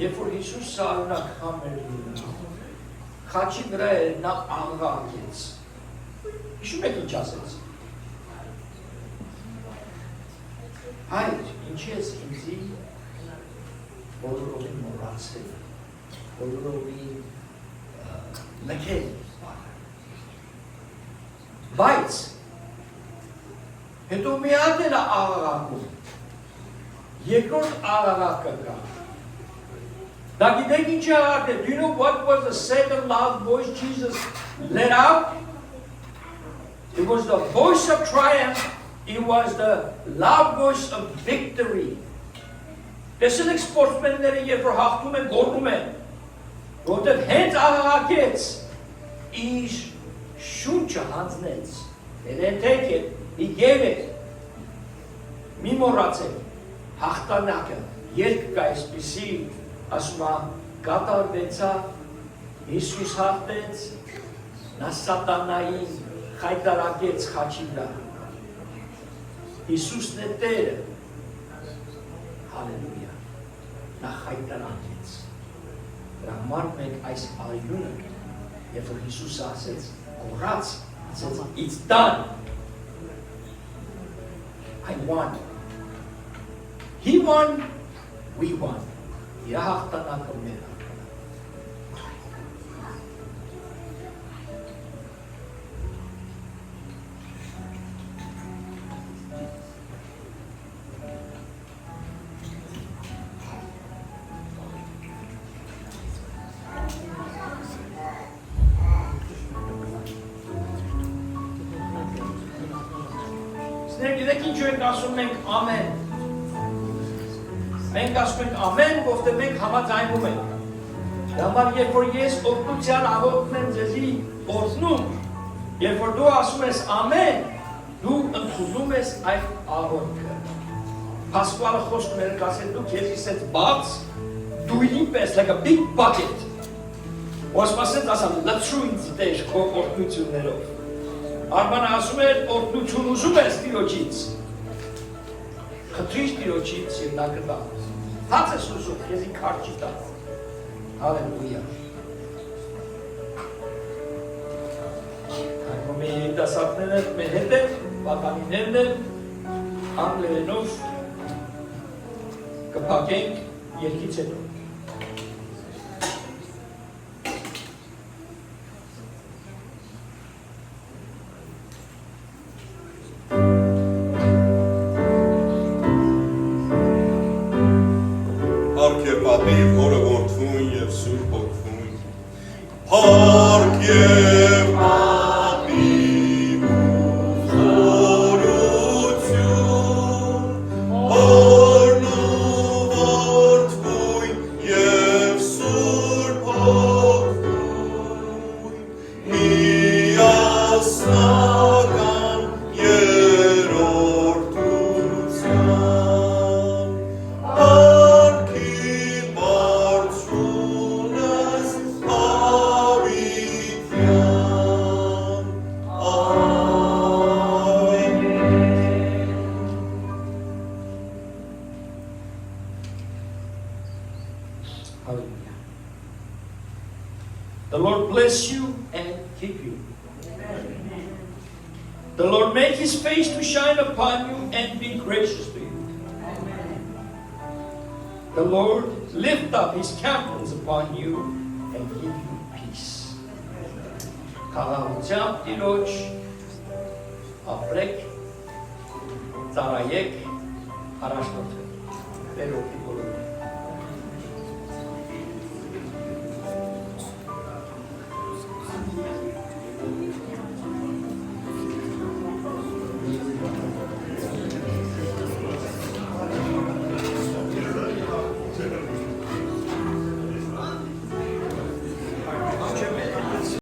երբ որ Հիսուս շարունակ համեր խաչի վրա էր նա աղաղակեց։ Հիշում եք ինչ ասեց։ Հայր, ինչի ես ինձի բոլորովին մոռացել, բոլորովին լքել։ Բայց հետո մի հատ էլ աղաղակում։ Երկրորդ աղաղակը կա։ Դա գիտեք ինչ աղաղակ է? Do you know what was the second loud voice Jesus let out? It was the voice of triumph. It was the loud voice of victory. Տեսել եք սպորտսմենները երբ որ հաղթում են, գոռում են, որտեղ հենց աղաղակեց, իր շունչը հանձնեց, երեթեք է, he gave it, մի մոռացեք, հաղթանակը, երկ կա այսպիսի, ասում է, կատարվեցավ, Հիսուս հաղթեց, նա սատանային խայտարակեց խաչի վրա, Հիսուսն է Տերը։ Հալելույա։ Նա հայտարարեց։ Դրա համար մենք այս արյունը, երբ որ Հիսուսը ասեց, գոռաց, ասեց, it's done. I won. He won, we won. Իր հաղթանակը մեր հաղթանակը։ Գիտեք ինչ ենք ասում մենք ամեն։ Մենք ասում ենք ամեն, որտեղ մենք համաձայնում ենք։ Դա համար երբ որ ես օգնության աղոթքն եմ ձեզի օրհնում, երբ որ դու ասում ես ամեն, դու ընդունում ես այդ աղոթքը։ Պասկուալը խոսքում էր ասել դու քեզից այդ բաց դույնի պես like a big bucket։ Ոսպասեց ասալ լցրու ինձ դեր քո օրհնություններով։ Արմանը ասում էր օրհնություն ուզում ես Տիրոջից։ Խնդրիր Տիրոջից եւ նա կտա։ Հաց ես ուզում, քեզի քար չի տա։ Հալելույա։ Այդմոմի դասատները մեր հետ են, պատանիներն են, անգլերենով կփակենք երկից հետո։ The Lord bless you and keep you. The Lord make his face to shine upon you and be gracious to you. The Lord lift up his countenance upon you and give you peace. Խաղաղությամբ Տիրոջ ապրեք, ծառայեք, առաջնորդվեք։ Տեր օգնի բոլորին։